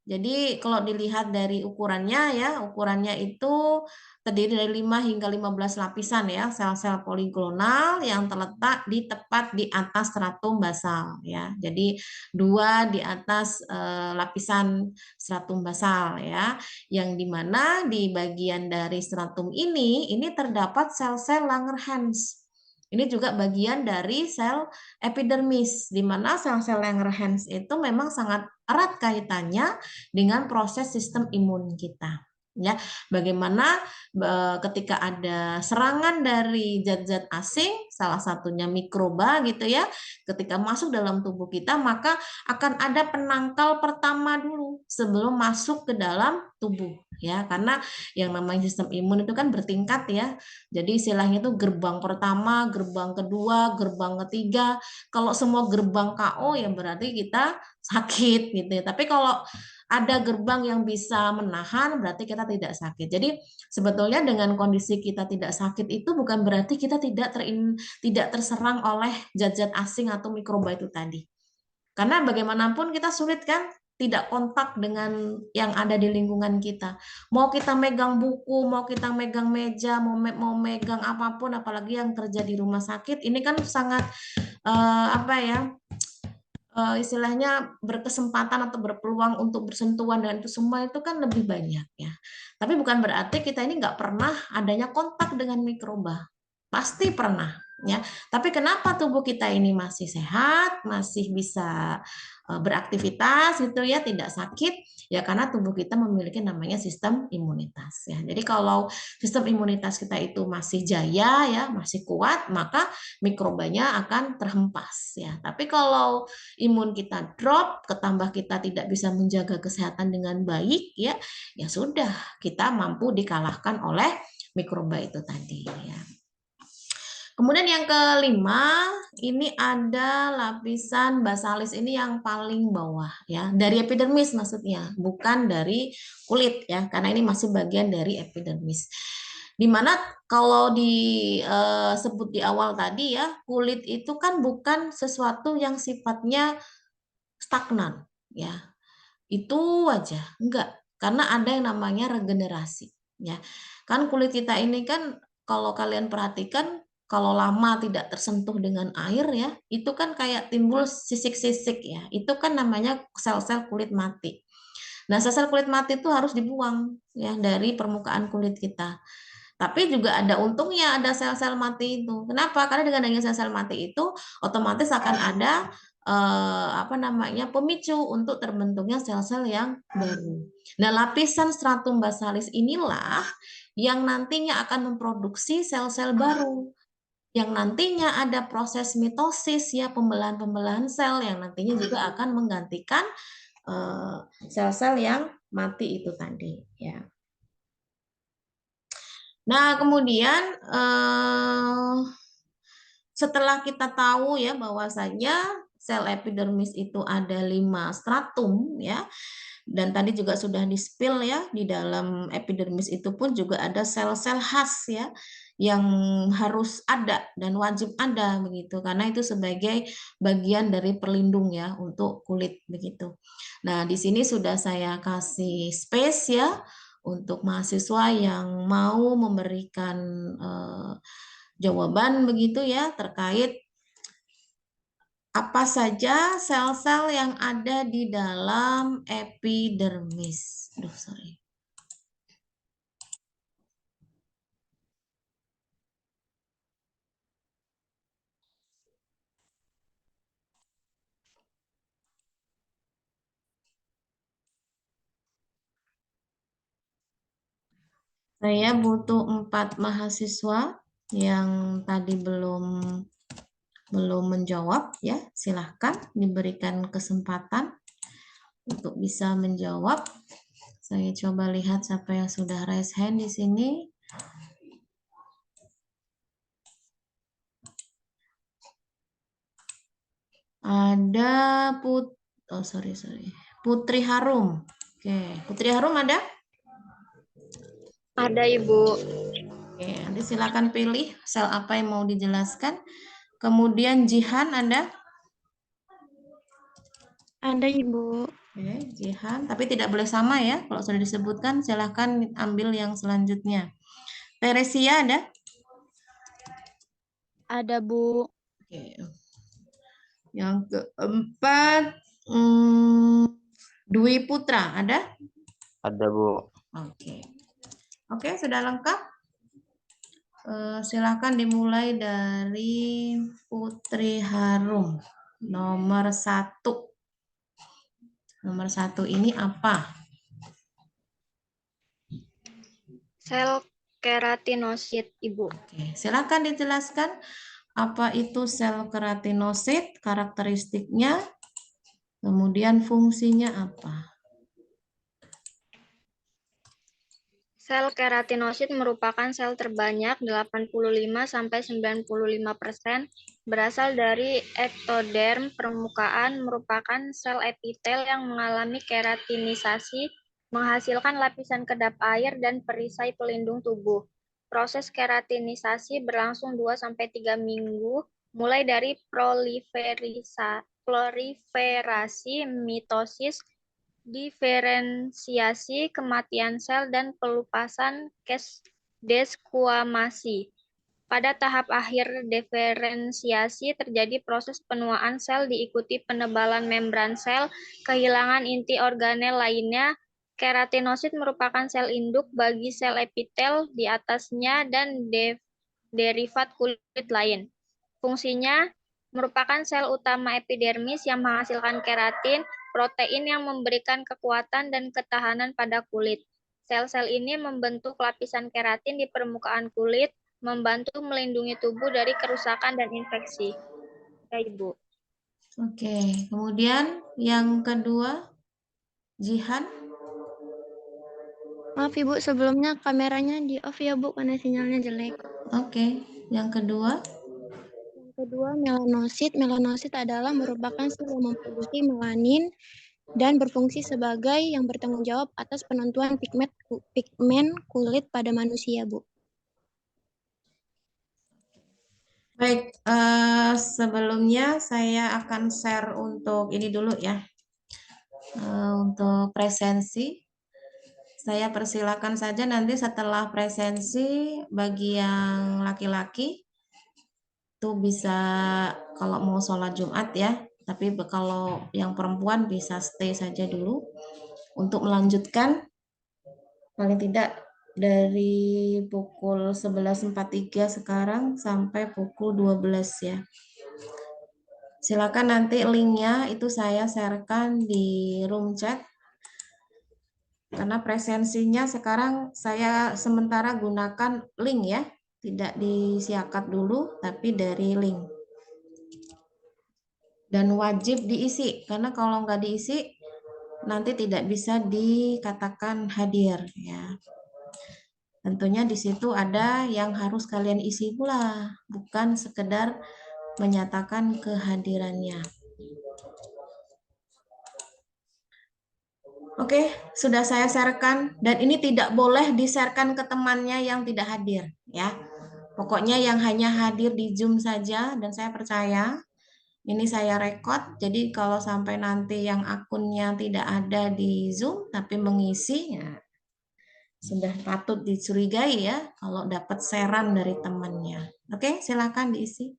Jadi kalau dilihat dari ukurannya ya, ukurannya itu terdiri dari 5 hingga 15 lapisan ya, sel-sel poligonal yang terletak tepat di atas stratum basal ya. Jadi 2 di atas lapisan stratum basal ya, yang dimana di bagian dari stratum ini terdapat sel-sel Langerhans. Ini juga bagian dari sel epidermis, di mana sel-sel Langerhans itu memang sangat erat kaitannya dengan proses sistem imun kita. Ya, bagaimana ketika ada serangan dari zat-zat asing, salah satunya mikroba gitu ya, ketika masuk dalam tubuh kita, maka akan ada penangkal pertama dulu sebelum masuk ke dalam tubuh ya, karena yang namanya sistem imun itu kan bertingkat ya. Jadi istilahnya itu gerbang pertama, gerbang kedua, gerbang ketiga. Kalau semua gerbang KO ya berarti kita sakit gitu ya. Tapi kalau ada gerbang yang bisa menahan berarti kita tidak sakit. Jadi sebetulnya dengan kondisi kita tidak sakit itu bukan berarti kita tidak terserang oleh zat-zat asing atau mikroba itu tadi. Karena bagaimanapun kita sulit kan tidak kontak dengan yang ada di lingkungan kita. Mau kita megang buku, mau kita megang meja, mau megang apapun, apalagi yang kerja di rumah sakit, ini kan sangat istilahnya berkesempatan atau berpeluang untuk bersentuhan dengan itu semua itu kan lebih banyak ya. Tapi bukan berarti kita ini nggak pernah adanya kontak dengan mikroba. Pasti pernah ya. Tapi kenapa tubuh kita ini masih sehat, masih bisa beraktivitas gitu ya, tidak sakit ya, karena tubuh kita memiliki namanya sistem imunitas ya. Jadi kalau sistem imunitas kita itu masih jaya ya, masih kuat, maka mikrobanya akan terhempas ya. Tapi kalau imun kita drop, ketambah kita tidak bisa menjaga kesehatan dengan baik ya, ya sudah, kita mampu dikalahkan oleh mikroba itu tadi ya. Kemudian yang kelima, ini ada lapisan basalis, ini yang paling bawah ya, dari epidermis maksudnya, bukan dari kulit ya, karena ini masih bagian dari epidermis. Dimana kalau disebut di awal tadi ya, kulit itu kan bukan sesuatu yang sifatnya stagnan ya. Itu aja, enggak. Karena ada yang namanya regenerasi, ya. Kan kulit kita ini kan kalau kalian perhatikan kalau lama tidak tersentuh dengan air ya, itu kan kayak timbul sisik-sisik ya. Itu kan namanya sel-sel kulit mati. Nah, sel-sel kulit mati itu harus dibuang ya dari permukaan kulit kita. Tapi juga ada untungnya ada sel-sel mati itu. Kenapa? Karena dengan adanya sel-sel mati itu otomatis akan ada apa namanya pemicu untuk terbentuknya sel-sel yang baru. Nah, lapisan stratum basalis inilah yang nantinya akan memproduksi sel-sel baru. Yang nantinya ada proses mitosis ya, pembelahan-pembelahan sel yang nantinya juga akan menggantikan sel-sel yang mati itu tadi ya. Nah, kemudian setelah kita tahu ya bahwasanya sel epidermis itu ada 5 stratum ya. Dan tadi juga sudah di-spill ya, di dalam epidermis itu pun juga ada sel-sel khas ya yang harus ada dan wajib ada begitu karena itu sebagai bagian dari pelindung ya untuk kulit begitu. Nah, di sini sudah saya kasih space ya untuk mahasiswa yang mau memberikan jawaban begitu ya terkait apa saja sel-sel yang ada di dalam epidermis. Aduh, sorry. Saya butuh 4 mahasiswa yang tadi belum menjawab ya. Silahkan diberikan kesempatan untuk bisa menjawab. Saya coba lihat siapa yang sudah raise hand di sini. Ada Putri Harum. Oke, Putri Harum ada? Ada, Ibu. Oke, nanti silakan pilih sel apa yang mau dijelaskan. Kemudian Jihan ada? Ada, Ibu. Oke, Jihan, tapi tidak boleh sama ya. Kalau sudah disebutkan, silakan ambil yang selanjutnya. Teresia ada? Ada, Bu. Oke. Yang keempat, Dwi Putra ada? Ada, Bu. Oke. Oke, sudah lengkap. Silakan dimulai dari Putri Harum. Nomor 1. Nomor 1 ini apa? Sel keratinosit, Ibu. Oke, silakan dijelaskan apa itu sel keratinosit, karakteristiknya, kemudian fungsinya apa? Sel keratinosit merupakan sel terbanyak 85-95% berasal dari ektoderm permukaan, merupakan sel epitel yang mengalami keratinisasi, menghasilkan lapisan kedap air dan perisai pelindung tubuh. Proses keratinisasi berlangsung 2-3 minggu, mulai dari proliferasi, mitosis, diferensiasi, kematian sel, dan pelupasan desquamasi. Pada tahap akhir diferensiasi terjadi proses penuaan sel diikuti penebalan membran sel, kehilangan inti organel lainnya. Keratinosit merupakan sel induk bagi sel epitel di atasnya dan derivat kulit lain. Fungsinya merupakan sel utama epidermis yang menghasilkan keratin, protein yang memberikan kekuatan dan ketahanan pada kulit. Sel-sel ini membentuk lapisan keratin di permukaan kulit, membantu melindungi tubuh dari kerusakan dan infeksi. Ya, Ibu. Oke, kemudian yang kedua, Jihan. Maaf, Ibu, sebelumnya kameranya di off ya, Bu, karena sinyalnya jelek. Oke, yang kedua. Kedua, melanosit. Melanosit adalah merupakan sel yang memproduksi melanin dan berfungsi sebagai yang bertanggung jawab atas penentuan pigmen kulit pada manusia, Bu. Baik, sebelumnya saya akan share untuk ini dulu ya. Untuk presensi, saya persilakan saja nanti setelah presensi bagi yang laki-laki itu bisa kalau mau sholat Jumat ya, tapi kalau yang perempuan bisa stay saja dulu untuk melanjutkan paling tidak dari pukul 11.43 sekarang sampai pukul 12 ya. Silakan nanti linknya itu saya sharekan di room chat. Karena presensinya sekarang saya sementara gunakan link ya, tidak disiakat dulu, tapi dari link. Dan wajib diisi, karena kalau nggak diisi, nanti tidak bisa dikatakan hadir ya. Tentunya di situ ada yang harus kalian isi pula, bukan sekedar menyatakan kehadirannya. Oke, sudah saya sharekan dan ini tidak boleh di-sharekan ke temannya yang tidak hadir ya. Pokoknya yang hanya hadir di Zoom saja dan saya percaya ini saya rekod. Jadi kalau sampai nanti yang akunnya tidak ada di Zoom tapi mengisi ya sudah patut dicurigai ya kalau dapat sharean dari temannya. Oke, silakan diisi.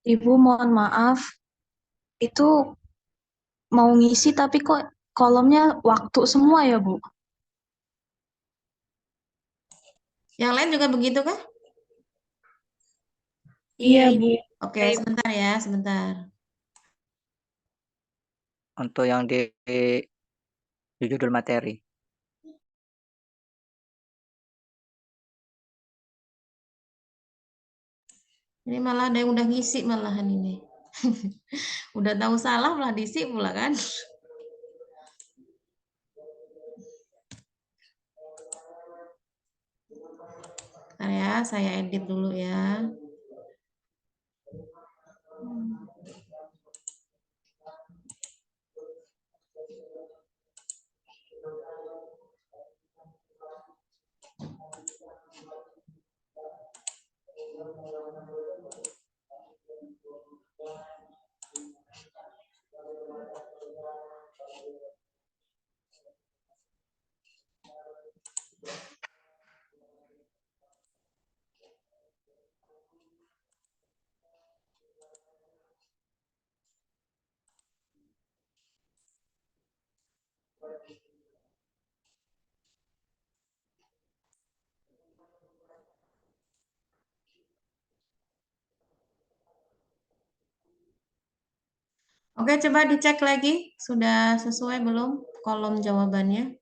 Ibu, mohon maaf, itu mau ngisi tapi kok kolomnya waktu semua ya, Bu? Yang lain juga begitu kah? Iya, Bu. Oke, sebentar ya, sebentar. Untuk yang di judul materi. Ini malah ada yang udah ngisi malahan ini. Udah tahu salah malah diisi pula kan. Bentar ya, saya edit dulu ya. Oke, coba dicek lagi. Sudah sesuai belum kolom jawabannya?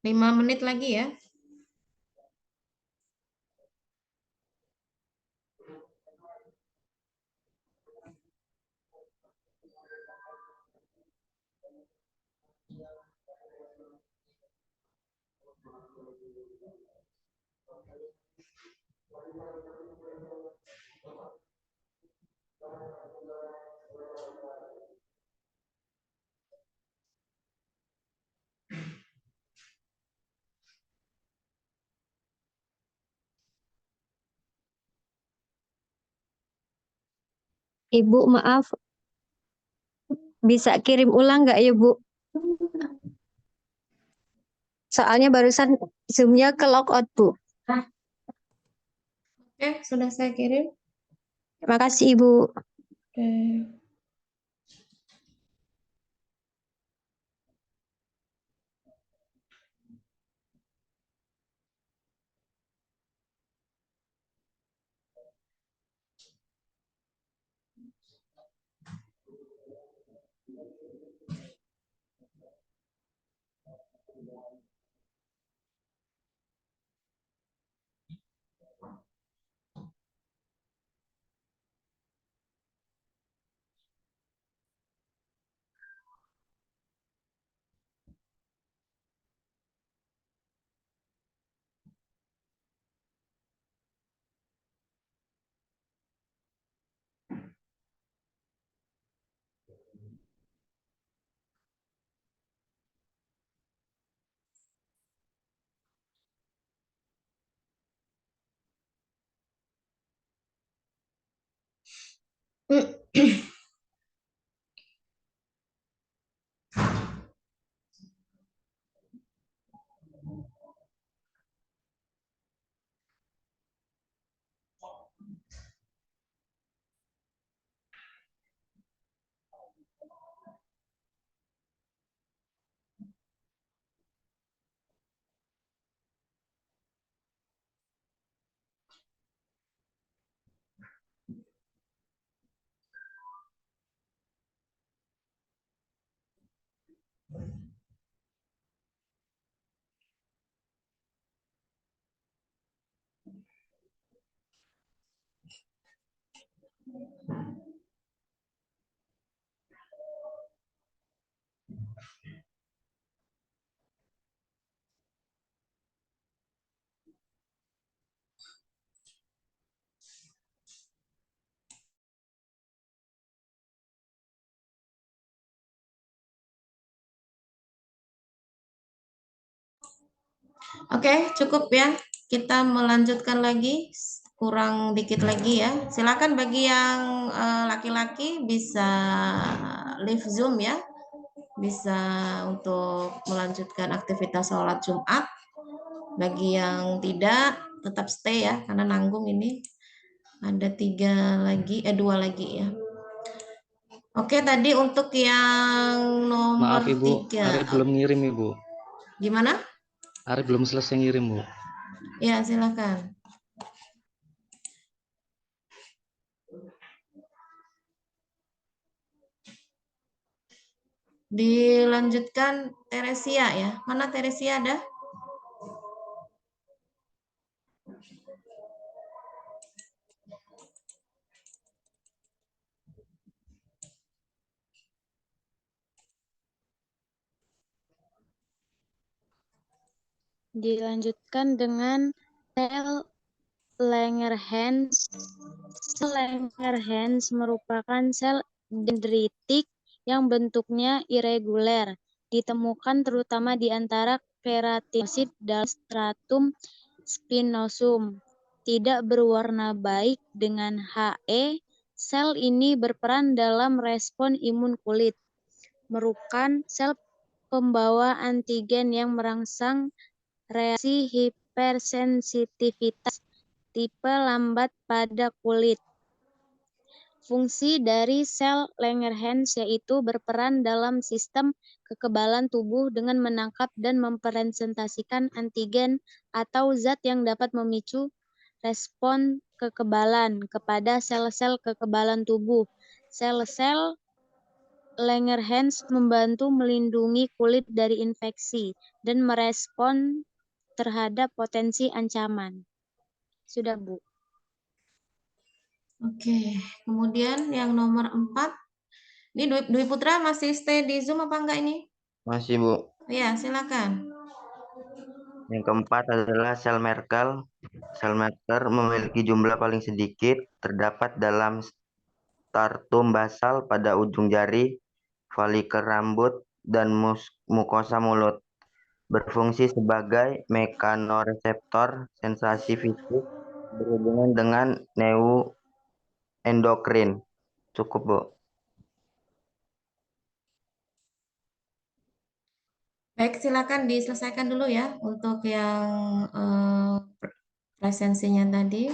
5 menit lagi ya. Ibu, maaf, bisa kirim ulang nggak ya, Bu? Soalnya barusan Zoom-nya ke logout, Bu. Oke, sudah saya kirim. Terima kasih, Ibu. Oke. Oke, cukup ya. Kita melanjutkan lagi, kurang dikit lagi ya. Silakan bagi yang laki-laki bisa leave Zoom ya. Bisa untuk melanjutkan aktivitas sholat Jumat. Bagi yang tidak, tetap stay ya, karena nanggung ini. Ada 2 lagi ya. Oke, tadi untuk yang nomor Maaf Ibu, 3. Ari belum ngirim Ibu. Gimana? Ari belum selesai ngirim Bu. Ya, silakan. Dilanjutkan Teresia ya. Mana Teresia ada? Dilanjutkan dengan sel Langerhans. Sel Langerhans merupakan sel dendritik yang bentuknya irregular, ditemukan terutama di antara keratinosit dalam stratum spinosum. Tidak berwarna baik dengan He, sel ini berperan dalam respon imun kulit, merupakan sel pembawa antigen yang merangsang reaksi hipersensitivitas tipe lambat pada kulit. Fungsi dari sel Langerhans yaitu berperan dalam sistem kekebalan tubuh dengan menangkap dan mempresentasikan antigen atau zat yang dapat memicu respon kekebalan kepada sel-sel kekebalan tubuh. Sel-sel Langerhans membantu melindungi kulit dari infeksi dan merespon terhadap potensi ancaman. Sudah, Bu. Oke, kemudian yang nomor 4. Ini Dwi Putra masih stay di Zoom apa enggak ini? Masih, Bu. Ya, silakan. Yang keempat adalah sel Merkel. Sel Merkel memiliki jumlah paling sedikit, terdapat dalam stratum basal pada ujung jari, folikel rambut, dan mukosa mulut. Berfungsi sebagai mekanoreseptor sensasi fisik berhubungan dengan neuroendokrin. Cukup, Bu. Baik, silakan diselesaikan dulu ya untuk yang presensinya tadi.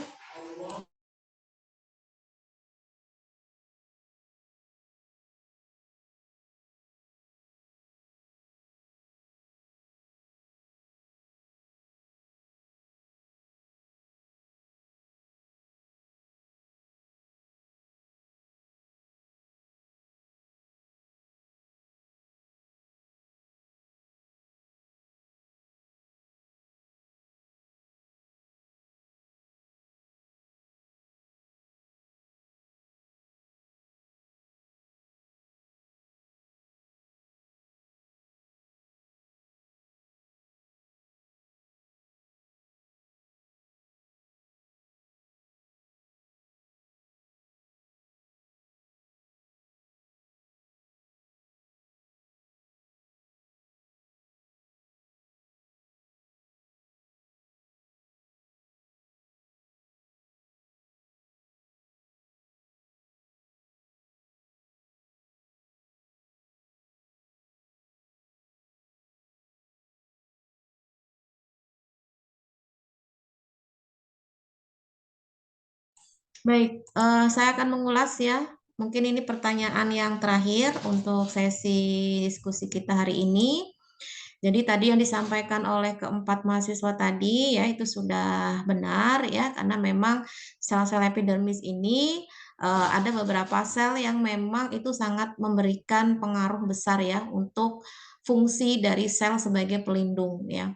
Baik, saya akan mengulas ya. Mungkin ini pertanyaan yang terakhir untuk sesi diskusi kita hari ini. Jadi tadi yang disampaikan oleh keempat mahasiswa tadi ya itu sudah benar ya, karena memang sel-sel epidermis ini ada beberapa sel yang memang itu sangat memberikan pengaruh besar ya untuk fungsi dari sel sebagai pelindung ya.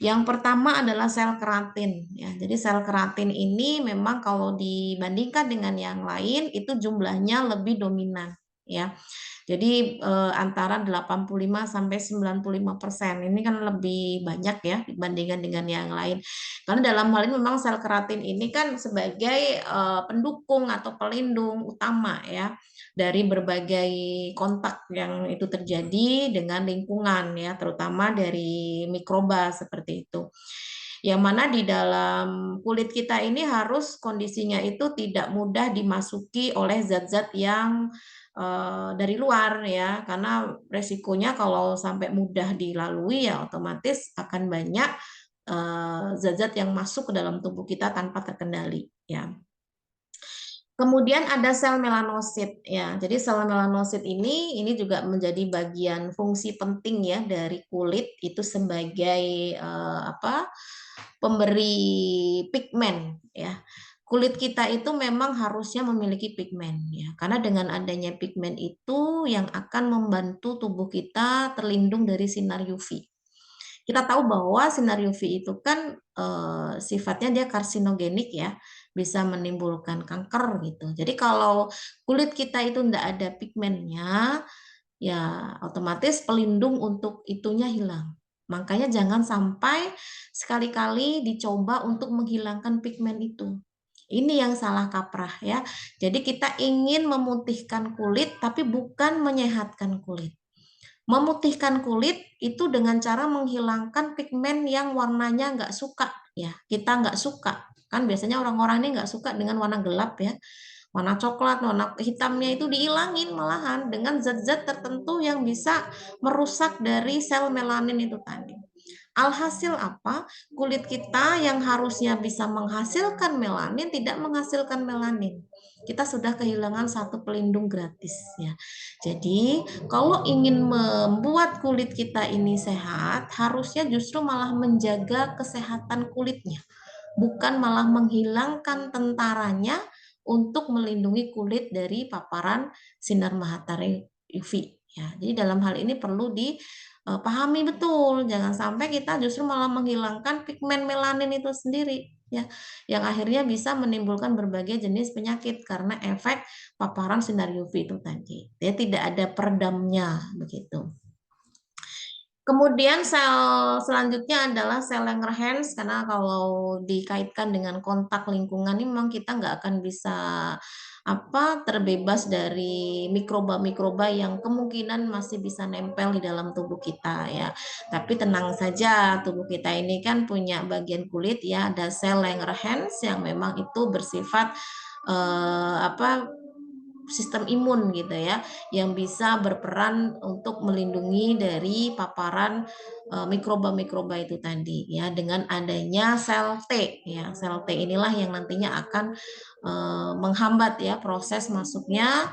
Yang pertama adalah sel keratin ya. Jadi sel keratin ini memang kalau dibandingkan dengan yang lain itu jumlahnya lebih dominan ya. Jadi antara 85 sampai 95%. Ini kan lebih banyak ya dibandingkan dengan yang lain. Karena dalam hal ini memang sel keratin ini kan sebagai pendukung atau pelindung utama ya dari berbagai kontak yang itu terjadi dengan lingkungan ya, terutama dari mikroba seperti itu. Yang mana di dalam kulit kita ini harus kondisinya itu tidak mudah dimasuki oleh zat-zat yang dari luar ya, karena resikonya kalau sampai mudah dilalui ya otomatis akan banyak zat-zat yang masuk ke dalam tubuh kita tanpa terkendali ya. Kemudian ada sel melanosit ya. Jadi sel melanosit ini juga menjadi bagian fungsi penting ya dari kulit itu sebagai pemberi pigmen ya. Kulit kita itu memang harusnya memiliki pigmen ya. Karena dengan adanya pigmen itu yang akan membantu tubuh kita terlindung dari sinar UV. Kita tahu bahwa sinar UV itu kan sifatnya dia karsinogenik ya, bisa menimbulkan kanker gitu. Jadi kalau kulit kita itu tidak ada pigmennya, ya otomatis pelindung untuk itunya hilang. Makanya jangan sampai sekali-kali dicoba untuk menghilangkan pigmen itu. Ini yang salah kaprah ya. Jadi kita ingin memutihkan kulit tapi bukan menyehatkan kulit. Memutihkan kulit itu dengan cara menghilangkan pigmen yang warnanya nggak suka ya. Kita nggak suka. Kan biasanya orang-orang ini nggak suka dengan warna gelap ya. Warna coklat, warna hitamnya itu dihilangin malahan dengan zat-zat tertentu yang bisa merusak dari sel melanin itu tadi. Alhasil apa? Kulit kita yang harusnya bisa menghasilkan melanin tidak menghasilkan melanin. Kita sudah kehilangan satu pelindung gratis ya. Jadi, kalau ingin membuat kulit kita ini sehat, harusnya justru malah menjaga kesehatan kulitnya, bukan malah menghilangkan tentaranya untuk melindungi kulit dari paparan sinar matahari UV ya. Jadi dalam hal ini perlu dipahami betul, jangan sampai kita justru malah menghilangkan pigmen melanin itu sendiri ya, yang akhirnya bisa menimbulkan berbagai jenis penyakit karena efek paparan sinar UV itu tadi. Dia tidak ada peredamnya begitu. Kemudian sel selanjutnya adalah sel Langerhans, karena kalau dikaitkan dengan kontak lingkungan ini memang kita nggak akan bisa terbebas dari mikroba-mikroba yang kemungkinan masih bisa nempel di dalam tubuh kita ya. Tapi tenang saja, tubuh kita ini kan punya bagian kulit ya, ada sel Langerhans yang memang itu bersifat sistem imun gitu ya, yang bisa berperan untuk melindungi dari paparan mikroba-mikroba itu tadi ya, dengan adanya sel T ya. Sel T inilah yang nantinya akan menghambat ya proses masuknya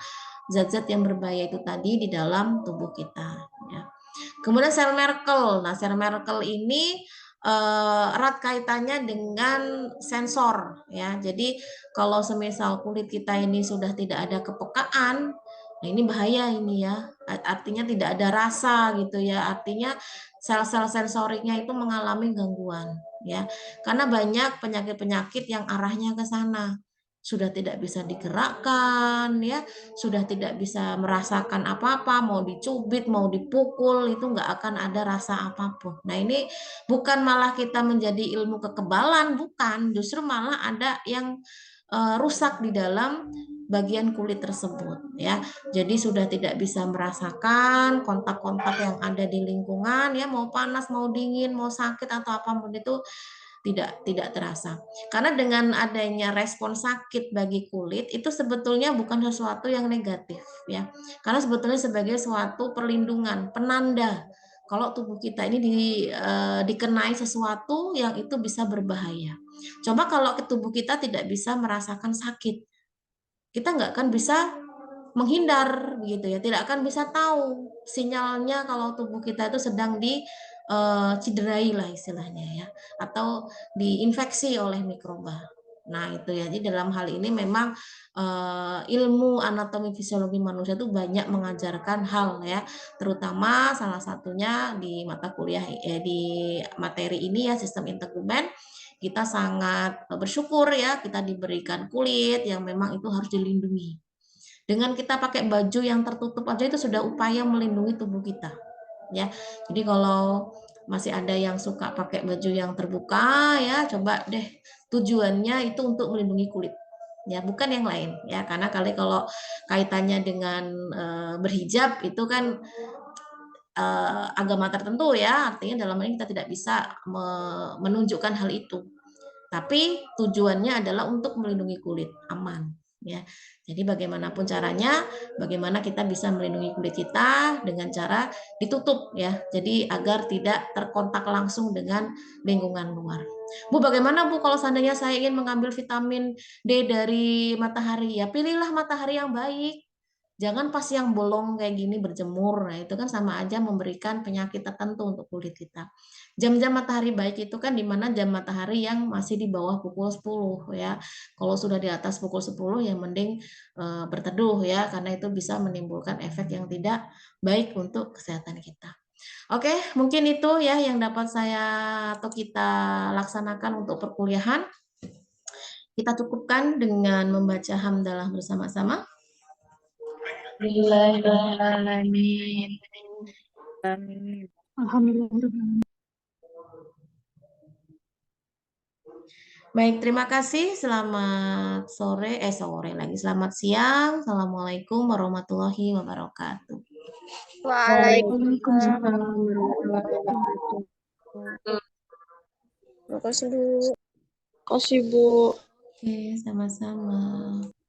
zat-zat yang berbahaya itu tadi di dalam tubuh kita ya. Kemudian sel Merkel. Nah, sel Merkel ini erat kaitannya dengan sensor ya. Jadi kalau semisal kulit kita ini sudah tidak ada kepekaan, nah ini bahaya ini ya. Artinya tidak ada rasa gitu ya. Artinya sel-sel sensoriknya itu mengalami gangguan ya. Karena banyak penyakit-penyakit yang arahnya ke sana. Sudah tidak bisa digerakkan ya, sudah tidak bisa merasakan apa-apa, mau dicubit, mau dipukul itu nggak akan ada rasa apapun. Nah, ini bukan malah kita menjadi ilmu kekebalan, bukan, justru malah ada yang rusak di dalam bagian kulit tersebut ya. Jadi sudah tidak bisa merasakan kontak-kontak yang ada di lingkungan ya, mau panas, mau dingin, mau sakit atau apapun itu tidak terasa. Karena dengan adanya respon sakit bagi kulit itu sebetulnya bukan sesuatu yang negatif ya. Karena sebetulnya sebagai suatu perlindungan, penanda kalau tubuh kita ini dikenai sesuatu yang itu bisa berbahaya. Coba kalau tubuh kita tidak bisa merasakan sakit, kita nggak akan bisa menghindar begitu ya, tidak akan bisa tahu sinyalnya kalau tubuh kita itu sedang cederai lah istilahnya ya, atau diinfeksi oleh mikroba. Nah itu ya, jadi dalam hal ini memang ilmu anatomi fisiologi manusia itu banyak mengajarkan hal ya, terutama salah satunya di mata kuliah di materi ini ya, sistem integumen. Kita sangat bersyukur ya, kita diberikan kulit yang memang itu harus dilindungi. Dengan kita pakai baju yang tertutup aja itu sudah upaya melindungi tubuh kita ya. Jadi kalau masih ada yang suka pakai baju yang terbuka ya, coba deh, tujuannya itu untuk melindungi kulit ya, bukan yang lain ya. Karena kalau kaitannya dengan berhijab itu kan agama tertentu ya, artinya dalam hal ini kita tidak bisa menunjukkan hal itu. Tapi tujuannya adalah untuk melindungi kulit, aman ya. Jadi bagaimanapun caranya, bagaimana kita bisa melindungi kulit kita dengan cara ditutup ya. Jadi agar tidak terkontak langsung dengan lingkungan luar. Bu, bagaimana Bu kalau seandainya saya ingin mengambil vitamin D dari matahari? Ya pilihlah matahari yang baik. Jangan pas yang bolong kayak gini berjemur. Nah, itu kan sama aja memberikan penyakit tertentu untuk kulit kita. Jam-jam matahari baik itu kan di mana jam matahari yang masih di bawah pukul 10 ya. Kalau sudah di atas pukul 10 ya mending berteduh ya, karena itu bisa menimbulkan efek yang tidak baik untuk kesehatan kita. Oke, mungkin itu ya yang dapat saya atau kita laksanakan untuk perkuliahan. Kita cukupkan dengan membaca hamdalah bersama-sama. Bismillahirrahmanirrahim. Amin. Alhamdulillah. Baik, terima kasih. Selamat sore lagi. Selamat siang. Assalamualaikum warahmatullahi wabarakatuh. Waalaikumsalam warahmatullahi wabarakatuh. Terima kasih, Bu. Terima kasih, Bu. Oke, sama-sama.